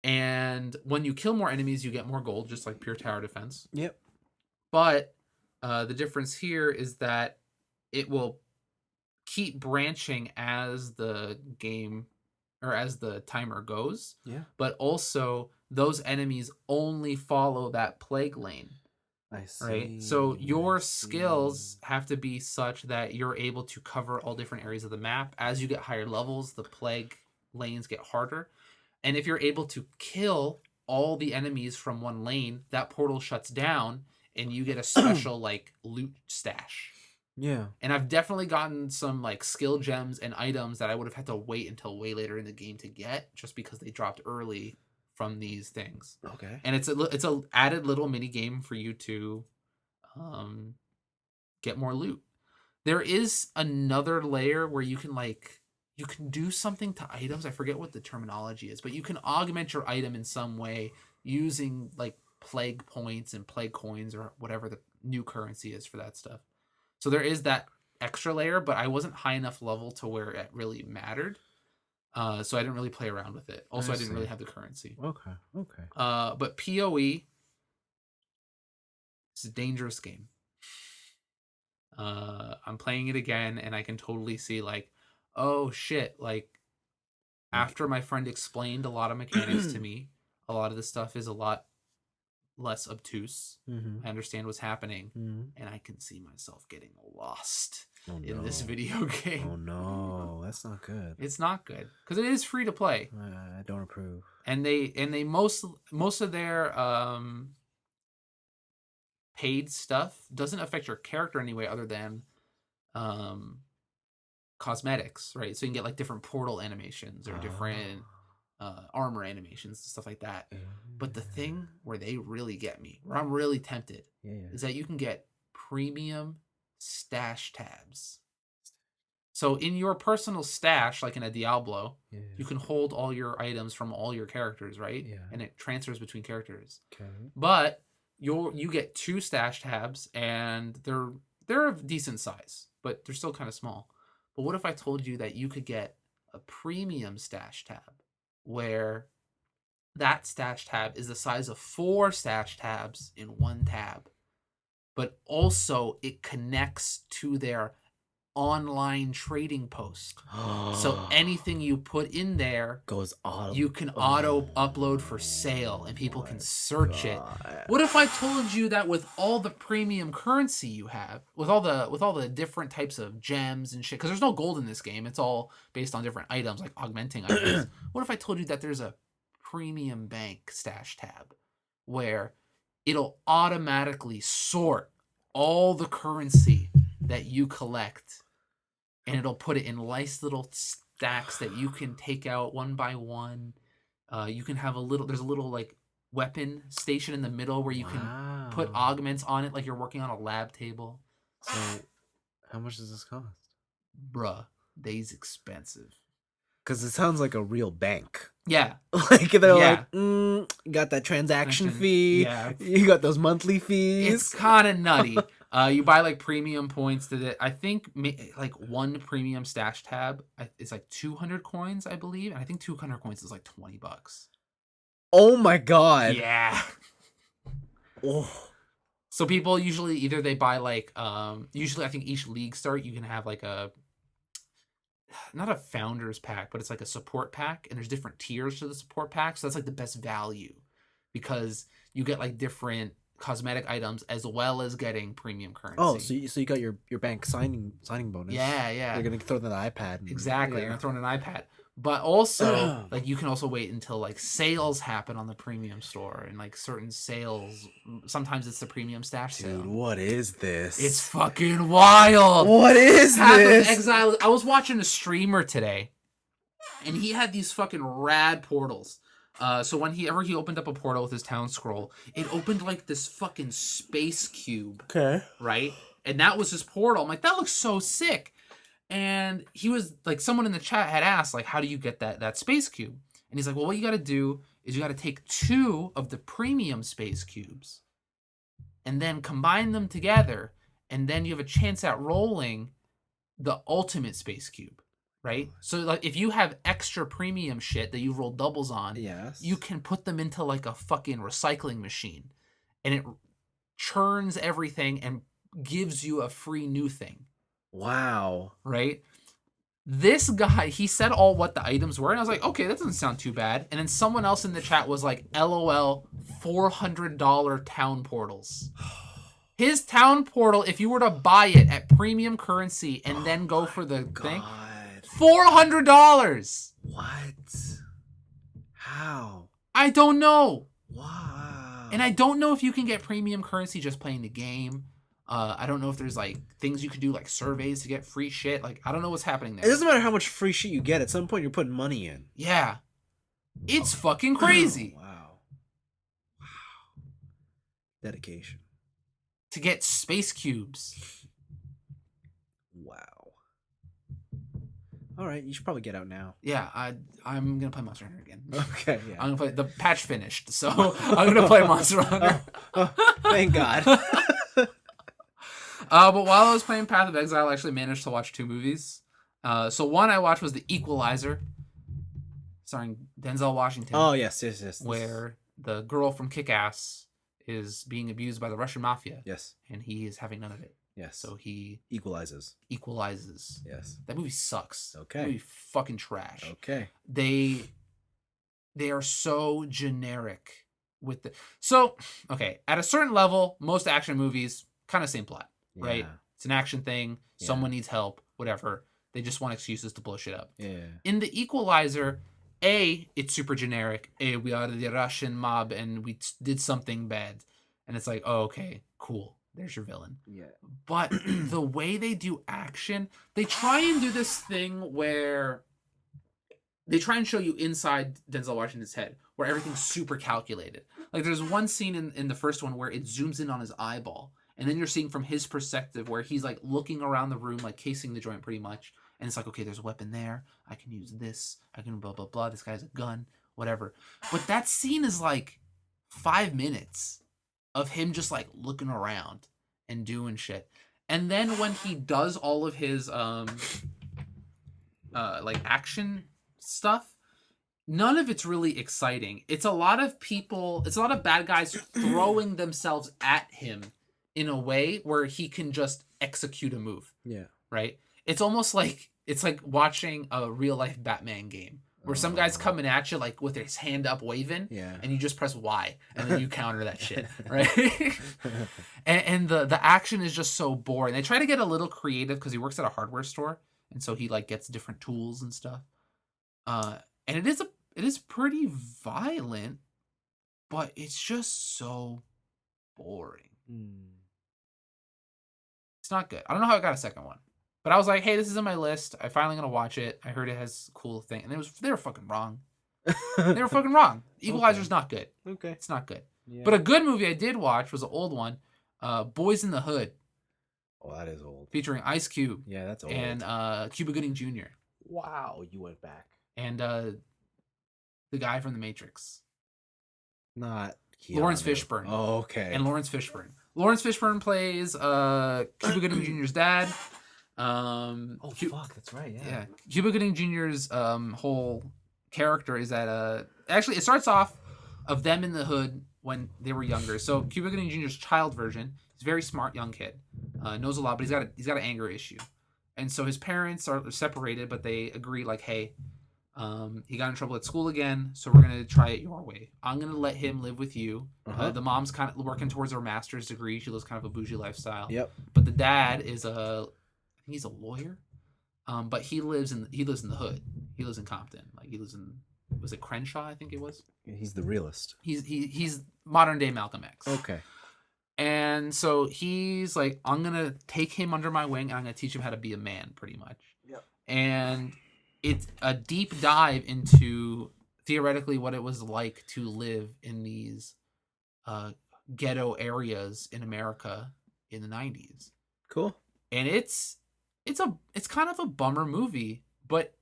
S2: And when you kill more enemies, you get more gold, just like pure tower defense. Yep. But the difference here is that it will keep branching as the game or as the timer goes. Yeah. But also those enemies only follow that plague lane. I see. Right? So your skills have to be such that you're able to cover all different areas of the map. As you get higher levels, the plague lanes get harder. And if you're able to kill all the enemies from one lane, that portal shuts down and you get a special loot stash. Yeah. And I've definitely gotten some skill gems and items that I would have had to wait until way later in the game to get, just because they dropped early from these things. Okay. And it's a added little mini game for you to get more loot. There is another layer where you can you can do something to items. I forget what the terminology is, but you can augment your item in some way using plague points and plague coins or whatever the new currency is for that stuff. So there is that extra layer, but I wasn't high enough level to where it really mattered. So I didn't really play around with it. Also, I didn't really have the currency. Okay. But PoE is a dangerous game. I'm playing it again, and I can totally see oh shit, after my friend explained a lot of mechanics to me, a lot of the stuff is a lot less obtuse. I understand what's happening, and I can see myself getting lost in this video game.
S1: Oh no, that's not good.
S2: It's not good because it is free to play.
S1: I don't approve.
S2: And they most of their paid stuff doesn't affect your character anyway, other than cosmetics, right? So you can get different portal animations or different armor animations and stuff like that. But the thing where they really get me, where I'm really tempted, is that you can get premium stash tabs. So in your personal stash, like in a Diablo, you can hold all your items from all your characters, right?
S1: Yeah.
S2: And it transfers between characters.
S1: Okay.
S2: But you get 2 stash tabs, and they're of decent size, but they're still kind of small. But what if I told you that you could get a premium stash tab, where that stash tab is the size of 4 stash tabs in one tab, but also it connects to their online trading post. So anything you put in there
S1: goes auto.
S2: You can auto upload for sale, and people can search it. What if I told you that with all the premium currency you have, with all the different types of gems and shit, because there's no gold in this game, it's all based on different items, like augmenting items. What if I told you that there's a premium bank stash tab where it'll automatically sort all the currency that you collect, and it'll put it in nice little stacks that you can take out one by one. You can have there's a little like weapon station in the middle where you can put augments on it, like you're working on a lab table.
S1: So how much does this cost?
S2: Bruh, they's expensive.
S1: Because it sounds like a real bank.
S2: Yeah.
S1: Like they're like, you got that transaction fee.
S2: Yeah.
S1: You got those monthly fees.
S2: It's kind of nutty. You buy like premium points to it. I think like one premium stash tab is like 200 coins, I believe. And I think 200 coins is like $20.
S1: Oh my God.
S2: Yeah.
S1: Oh.
S2: So people usually either they buy like, usually I think each league start, you can have like not a founders pack, but it's like a support pack, and there's different tiers to the support pack. So that's like the best value, because you get like different cosmetic items as well as getting premium currency.
S1: Oh, so you got your bank signing bonus.
S2: Yeah.
S1: You're gonna throw in an iPad.
S2: Exactly. You're gonna throw in an iPad. But also, like, you can also wait until like sales happen on the premium store, and like certain sales. Sometimes it's the premium stash sale.
S1: Dude, what is this?
S2: It's fucking wild.
S1: What is
S2: Path
S1: this?
S2: of Exile. I was watching a streamer today, and he had these fucking rad portals. So whenever he opened up a portal with his town scroll, it opened like this fucking space cube.
S1: Okay.
S2: Right? And that was his portal. I'm like, that looks so sick. And he was like, someone in the chat had asked, like, how do you get that space cube? And he's like, well, what you got to do is you got to take 2 of the premium space cubes and then combine them together. And then you have a chance at rolling the ultimate space cube, right? So like, if you have extra premium shit that you roll doubles on,
S1: yes,
S2: you can put them into like a fucking recycling machine, and it churns everything and gives you a free new thing.
S1: Wow.
S2: Right? This guy, he said what the items were, and I was like, okay, that doesn't sound too bad. And then someone else in the chat was like, LOL, $400 town portals. His town portal, if you were to buy it at premium currency and then go for the thing, $400.
S1: What? How?
S2: I don't know.
S1: Wow.
S2: And I don't know if you can get premium currency just playing the game. I don't know if there's like things you could do, like surveys to get free shit. Like, I don't know what's happening there.
S1: It doesn't matter how much free shit you get. At some point, you're putting money in.
S2: Yeah. It's fucking crazy.
S1: Wow. Dedication.
S2: To get space cubes.
S1: Wow. All right, you should probably get out now.
S2: Yeah, I'm gonna play Monster Hunter again.
S1: Okay, yeah.
S2: I'm gonna play the patch finished, so I'm gonna play Monster Hunter.
S1: Thank God.
S2: But while I was playing Path of Exile, I actually managed to watch 2 movies. So one I watched was The Equalizer, starring Denzel Washington.
S1: Oh yes.
S2: Where the girl from Kick-Ass is being abused by the Russian mafia.
S1: Yes.
S2: And he is having none of it.
S1: Yes.
S2: So he
S1: equalizes.
S2: Yes. That movie sucks.
S1: Okay.
S2: That movie fucking trash.
S1: Okay.
S2: They are so generic with the. So, okay, at a certain level, most action movies kind of same plot, right? It's an action thing. Yeah. Someone needs help, whatever. They just want excuses to blow shit up.
S1: Yeah.
S2: In The Equalizer, it's super generic. We are the Russian mob and we did something bad. And it's like, oh, okay, cool. There's your villain.
S1: Yeah.
S2: But the way they do action, they try and do this thing where they try and show you inside Denzel Washington's head, where everything's super calculated. Like, there's one scene in the first one where it zooms in on his eyeball, And then you're seeing from his perspective where he's like looking around the room, like casing the joint pretty much. And it's like, okay, there's a weapon there. I can use this. I can blah, blah, blah. This guy has a gun, whatever. But that scene is like 5 minutes of him just like looking around and doing shit. And then when he does all of his like action stuff, none of it's really exciting. It's a lot of people, it's a lot of bad guys throwing themselves at him in a way where he can just execute a move.
S1: Yeah.
S2: Right? It's almost like it's like watching a real life Batman game where some guy's coming at you like with his hand up waving, and you just press Y and then you counter that shit, right? and the action is just so boring. They try to get a little creative because he works at a hardware store, and so he like gets different tools and stuff. And it is pretty violent, but it's just so boring. It's not good. I don't know how I got a second one. But I was like, hey, this is on my list. I'm finally going to watch it. I heard it has a cool thing. And they were fucking wrong. They were fucking wrong. Equalizer's not good.
S1: Okay.
S2: It's not good.
S1: Yeah.
S2: But a good movie I did watch was an old one, Boys in the Hood.
S1: Oh, that is old.
S2: Featuring Ice Cube.
S1: Yeah, that's old.
S2: And Cuba Gooding Jr.
S1: Wow, you went back.
S2: And the guy from The Matrix.
S1: Not Keanu.
S2: Lawrence Fishburne.
S1: Oh, okay.
S2: And Lawrence Fishburne. Lawrence Fishburne plays Cuba Gooding Jr.'s dad.
S1: Fuck, that's right. Yeah.
S2: Cuba Gooding Jr.'s whole character is that actually it starts off of them in the hood when they were younger. So Cuba Gooding Jr.'s child version, he's a very smart young kid, knows a lot, but he's got an anger issue, and so his parents are separated, but they agree like, hey, he got in trouble at school again, so we're gonna try it your way. I'm gonna let him live with you. The mom's kind of working towards her master's degree. She lives kind of a bougie lifestyle.
S1: Yep.
S2: But the dad is he's a lawyer, but he lives in the hood. He lives in Compton. Like he lives in, was it Crenshaw? I think it was.
S1: He's the realist.
S2: He's modern day Malcolm X.
S1: Okay.
S2: And so he's like, I'm gonna take him under my wing and I'm gonna teach him how to be a man, pretty much.
S1: Yep.
S2: And it's a deep dive into theoretically what it was like to live in these ghetto areas in America in the 90s.
S1: Cool.
S2: And it's kind of a bummer movie, but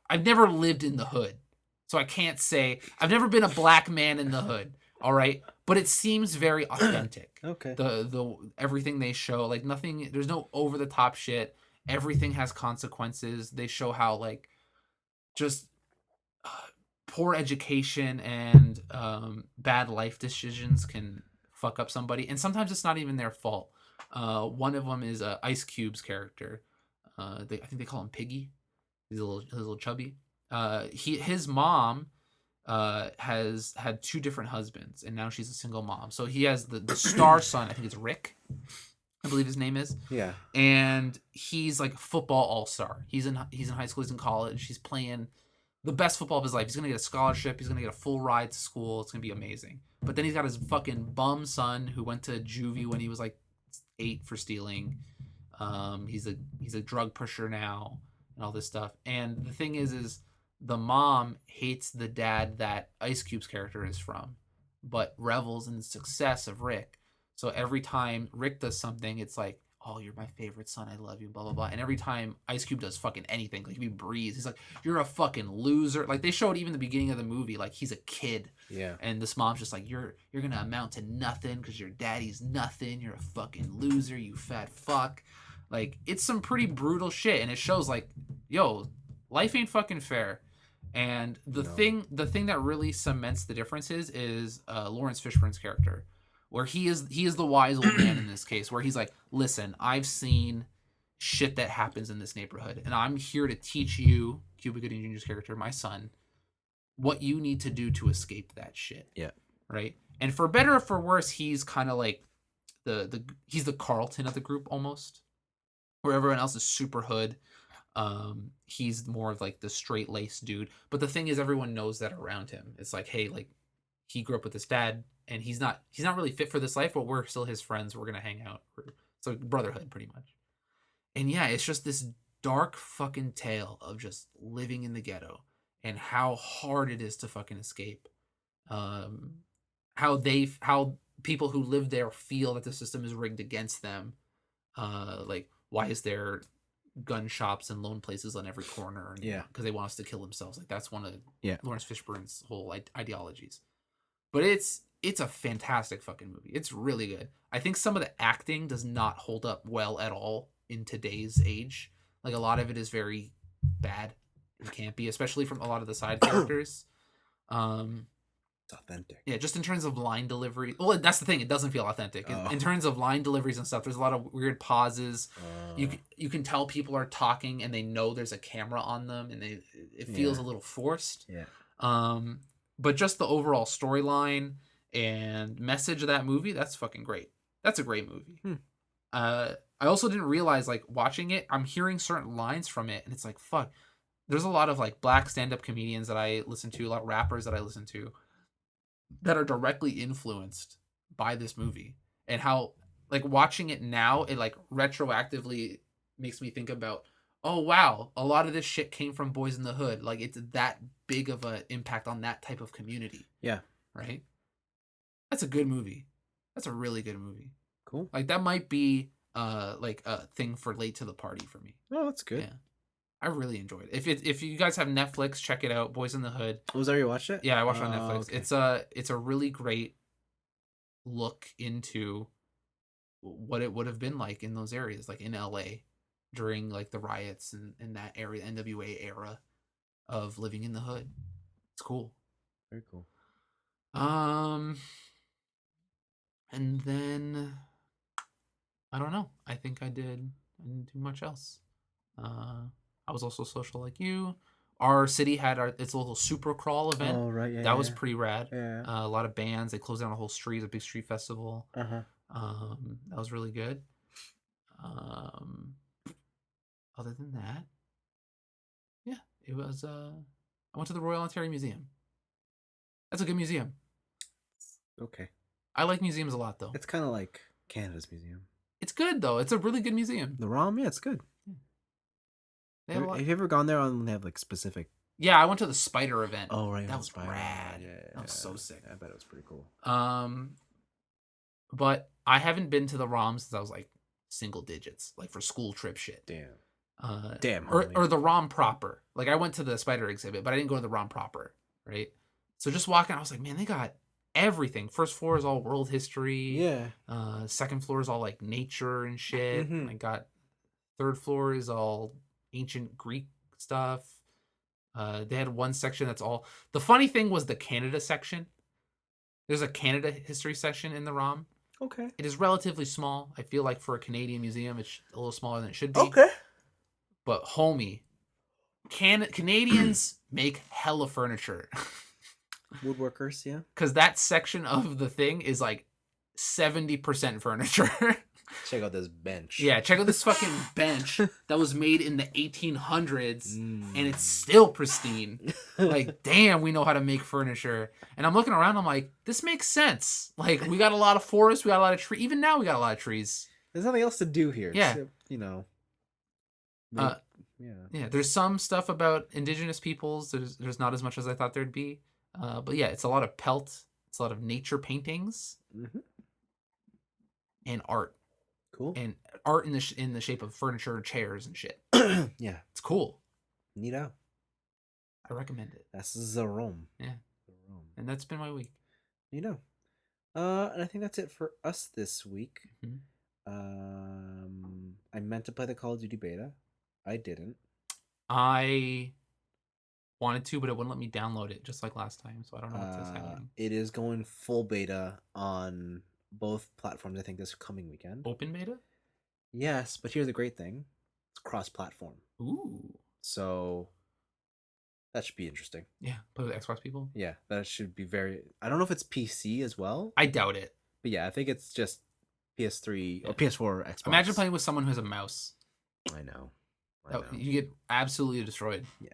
S2: I've never lived in the hood, so I can't say I've never been a black man in the hood. All right, but it seems very authentic.
S1: Okay.
S2: The everything they show, like nothing. There's no over the top shit. Everything has consequences. They show how like just poor education and bad life decisions can fuck up somebody, and sometimes it's not even their fault. One of them is Ice Cube's character. I think they call him Piggy. He's a little chubby. His mom has had 2 different husbands, and now she's a single mom. So he has the star son. I think it's Rick, I believe his name is.
S1: Yeah.
S2: And he's like a football all-star. He's in high school. He's in college. He's playing the best football of his life. He's gonna get a scholarship. He's gonna get a full ride to school. It's gonna be amazing. But then he's got his fucking bum son who went to juvie when he was like 8 for stealing. He's a drug pusher now and all this stuff. And the thing is the mom hates the dad that Ice Cube's character is from, but revels in the success of Rick. So every time Rick does something, it's like, oh, you're my favorite son, I love you, blah, blah, blah. And every time Ice Cube does fucking anything, like if he breathes, he's like, you're a fucking loser. Like they showed even the beginning of the movie, like he's a kid.
S1: Yeah.
S2: And this mom's just like, you're gonna amount to nothing because your daddy's nothing. You're a fucking loser, you fat fuck. Like it's some pretty brutal shit, and it shows like, yo, life ain't fucking fair. And the thing that really cements the differences is Lawrence Fishburne's character, where he is the wise old man in this case, where he's like, listen, I've seen shit that happens in this neighborhood, and I'm here to teach you, Cuba Gooding Jr.'s character, my son, what you need to do to escape that shit.
S1: Yeah. Right?
S2: And for better or for worse, he's kind of like he's the Carlton of the group almost, where everyone else is super hood. He's more of like the straight laced dude. But the thing is, everyone knows that around him. It's like, hey, like he grew up with his dad, and he's not really fit for this life, but we're still his friends. We're gonna hang out. It's like brotherhood, pretty much. And yeah, it's just this dark fucking tale of just living in the ghetto and how hard it is to fucking escape. How people who live there feel that the system is rigged against them. Like, why is there gun shops and loan places on every corner? And, because they want us to kill themselves. Like, that's one of Lawrence Fishburne's whole ideologies. But it's a fantastic fucking movie. It's really good. I think some of the acting does not hold up well at all in today's age. Like, a lot of it is very bad and campy, especially from a lot of the side characters.
S1: It's authentic.
S2: Yeah, just in terms of line delivery. Well, that's the thing. It doesn't feel authentic. In terms of line deliveries and stuff, there's a lot of weird pauses. You can tell people are talking and they know there's a camera on them, and it feels a little forced.
S1: Yeah.
S2: But just the overall storyline and message of that movie, that's fucking great. That's a great movie. I also didn't realize, like, watching it, I'm hearing certain lines from it, and it's like, fuck. There's a lot of, like, black stand-up comedians that I listen to, a lot of rappers that I listen to, that are directly influenced by this movie. And how, like, watching it now, it, like, retroactively makes me think about, oh, wow, a lot of this shit came from Boys in the Hood. Like, it's that big of an impact on that type of community.
S1: Yeah.
S2: Right? That's a good movie. That's a really good movie.
S1: Cool.
S2: Like, that might be, like, a thing for late to the party for me.
S1: Oh, that's good.
S2: Yeah. I really enjoyed it. If you guys have Netflix, check it out. Boys in the Hood.
S1: Was that you watched it?
S2: Yeah, I watched it on Netflix.
S1: Okay.
S2: It's a really great look into what it would have been like in those areas, like in LA during, like, the riots and that area, NWA era of living in the hood. It's cool.
S1: Very cool.
S2: And then I don't know. I think I didn't do much else. I was also social like you. Our city had its little super crawl event.
S1: Oh, right, yeah.
S2: That was pretty rad.
S1: Yeah.
S2: A lot of bands. They closed down a whole street, a big street festival. That was really good. Other than that, yeah, it was. I went to the Royal Ontario Museum. That's a good museum.
S1: Okay.
S2: I like museums a lot, though.
S1: It's kind of like Canada's museum.
S2: It's good, though. It's a really good museum.
S1: The ROM, yeah, it's good. Have you ever gone there when they have, like, specific...
S2: Yeah, I went to the Spider event.
S1: Oh, right.
S2: That was
S1: Spider.
S2: rad.
S1: Yeah,
S2: that was so sick.
S1: I bet it was pretty cool.
S2: But I haven't been to the ROM since I was, like, single digits, like, for school trip shit.
S1: Damn.
S2: Or the ROM proper. Like, I went to the Spider exhibit, but I didn't go to the ROM proper, right? So just walking, I was like, man, they got everything. First floor is all world history.
S1: Yeah.
S2: Second floor is all, like, nature and shit. I got third floor is all ancient Greek stuff. They had one section that's all... The funny thing was the Canada section. There's a Canada history section in the ROM.
S1: Okay.
S2: It is relatively small. I feel like for a Canadian museum, it's a little smaller than it should be.
S1: Okay.
S2: But homie, Canadians make hella furniture.
S1: Woodworkers, yeah.
S2: Because that section of the thing is like 70% furniture.
S1: Check out this bench.
S2: Yeah, check out this fucking bench that was made in the 1800s and it's still pristine. Like, damn, we know how to make furniture. And I'm looking around, I'm like, this makes sense. Like, we got a lot of forests, we got a lot of trees. Even now, we got a lot of trees.
S1: There's nothing else to do here.
S2: Yeah.
S1: Except, you know.
S2: Yeah, there's some stuff about indigenous peoples. There's not as much as I thought there'd be. But yeah, it's a lot of pelt. It's a lot of nature paintings. And art.
S1: Cool.
S2: And art in the shape of furniture, chairs, and shit.
S1: Yeah.
S2: It's cool.
S1: Neato.
S2: I recommend it.
S1: That's the Rome.
S2: Yeah.
S1: The Rome.
S2: And that's been my week.
S1: You know. And I think that's it for us this week. I meant to play the Call of Duty beta. I didn't.
S2: I wanted to, but it wouldn't let me download it, just like last time. So I don't know what's happening.
S1: It is going full beta on both platforms, I think, this coming weekend.
S2: Open beta?
S1: Yes, but here's the great thing. It's cross-platform.
S2: Ooh.
S1: So that should be interesting.
S2: Yeah, play with Xbox people?
S1: Yeah, that should be very... I don't know if it's PC as well.
S2: I doubt it.
S1: But yeah, I think it's just PS3 or PS4 or Xbox.
S2: Imagine playing with someone who has a mouse.
S1: I know.
S2: You get absolutely destroyed.
S1: Yeah.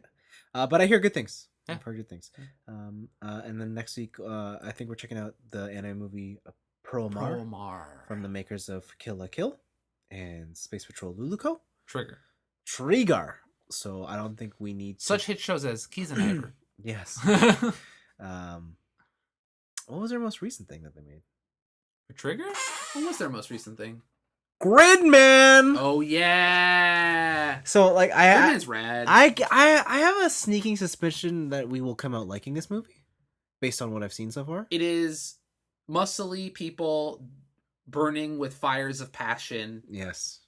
S1: But I hear good things.
S2: Yeah.
S1: I've heard good things. And then next week, I think we're checking out the anime movie Promar from the makers of Kill la Kill and Space Patrol Luluko. Trigger. So I don't think we need
S2: such hit shows as Kizunaiver.
S1: Yes. What was their most recent thing that they made?
S2: A Trigger? What was their most recent thing?
S1: Gridman.
S2: Oh yeah.
S1: So like
S2: Gridman's rad.
S1: I have a sneaking suspicion that we will come out liking this movie, based on what I've seen so far.
S2: It is muscly people burning with fires of passion.
S1: Yes.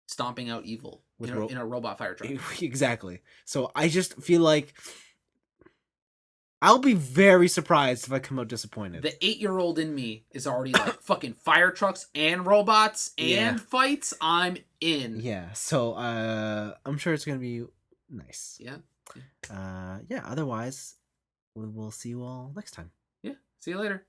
S2: Stomping out evil in a robot fire truck.
S1: Exactly. So I just feel like I'll be very surprised if I come out disappointed.
S2: The 8-year-old in me is already like, fucking fire trucks and robots and fights. I'm in.
S1: Yeah. So I'm sure it's gonna be nice.
S2: Yeah.
S1: Yeah. Otherwise, we will see you all next time.
S2: Yeah. See you later.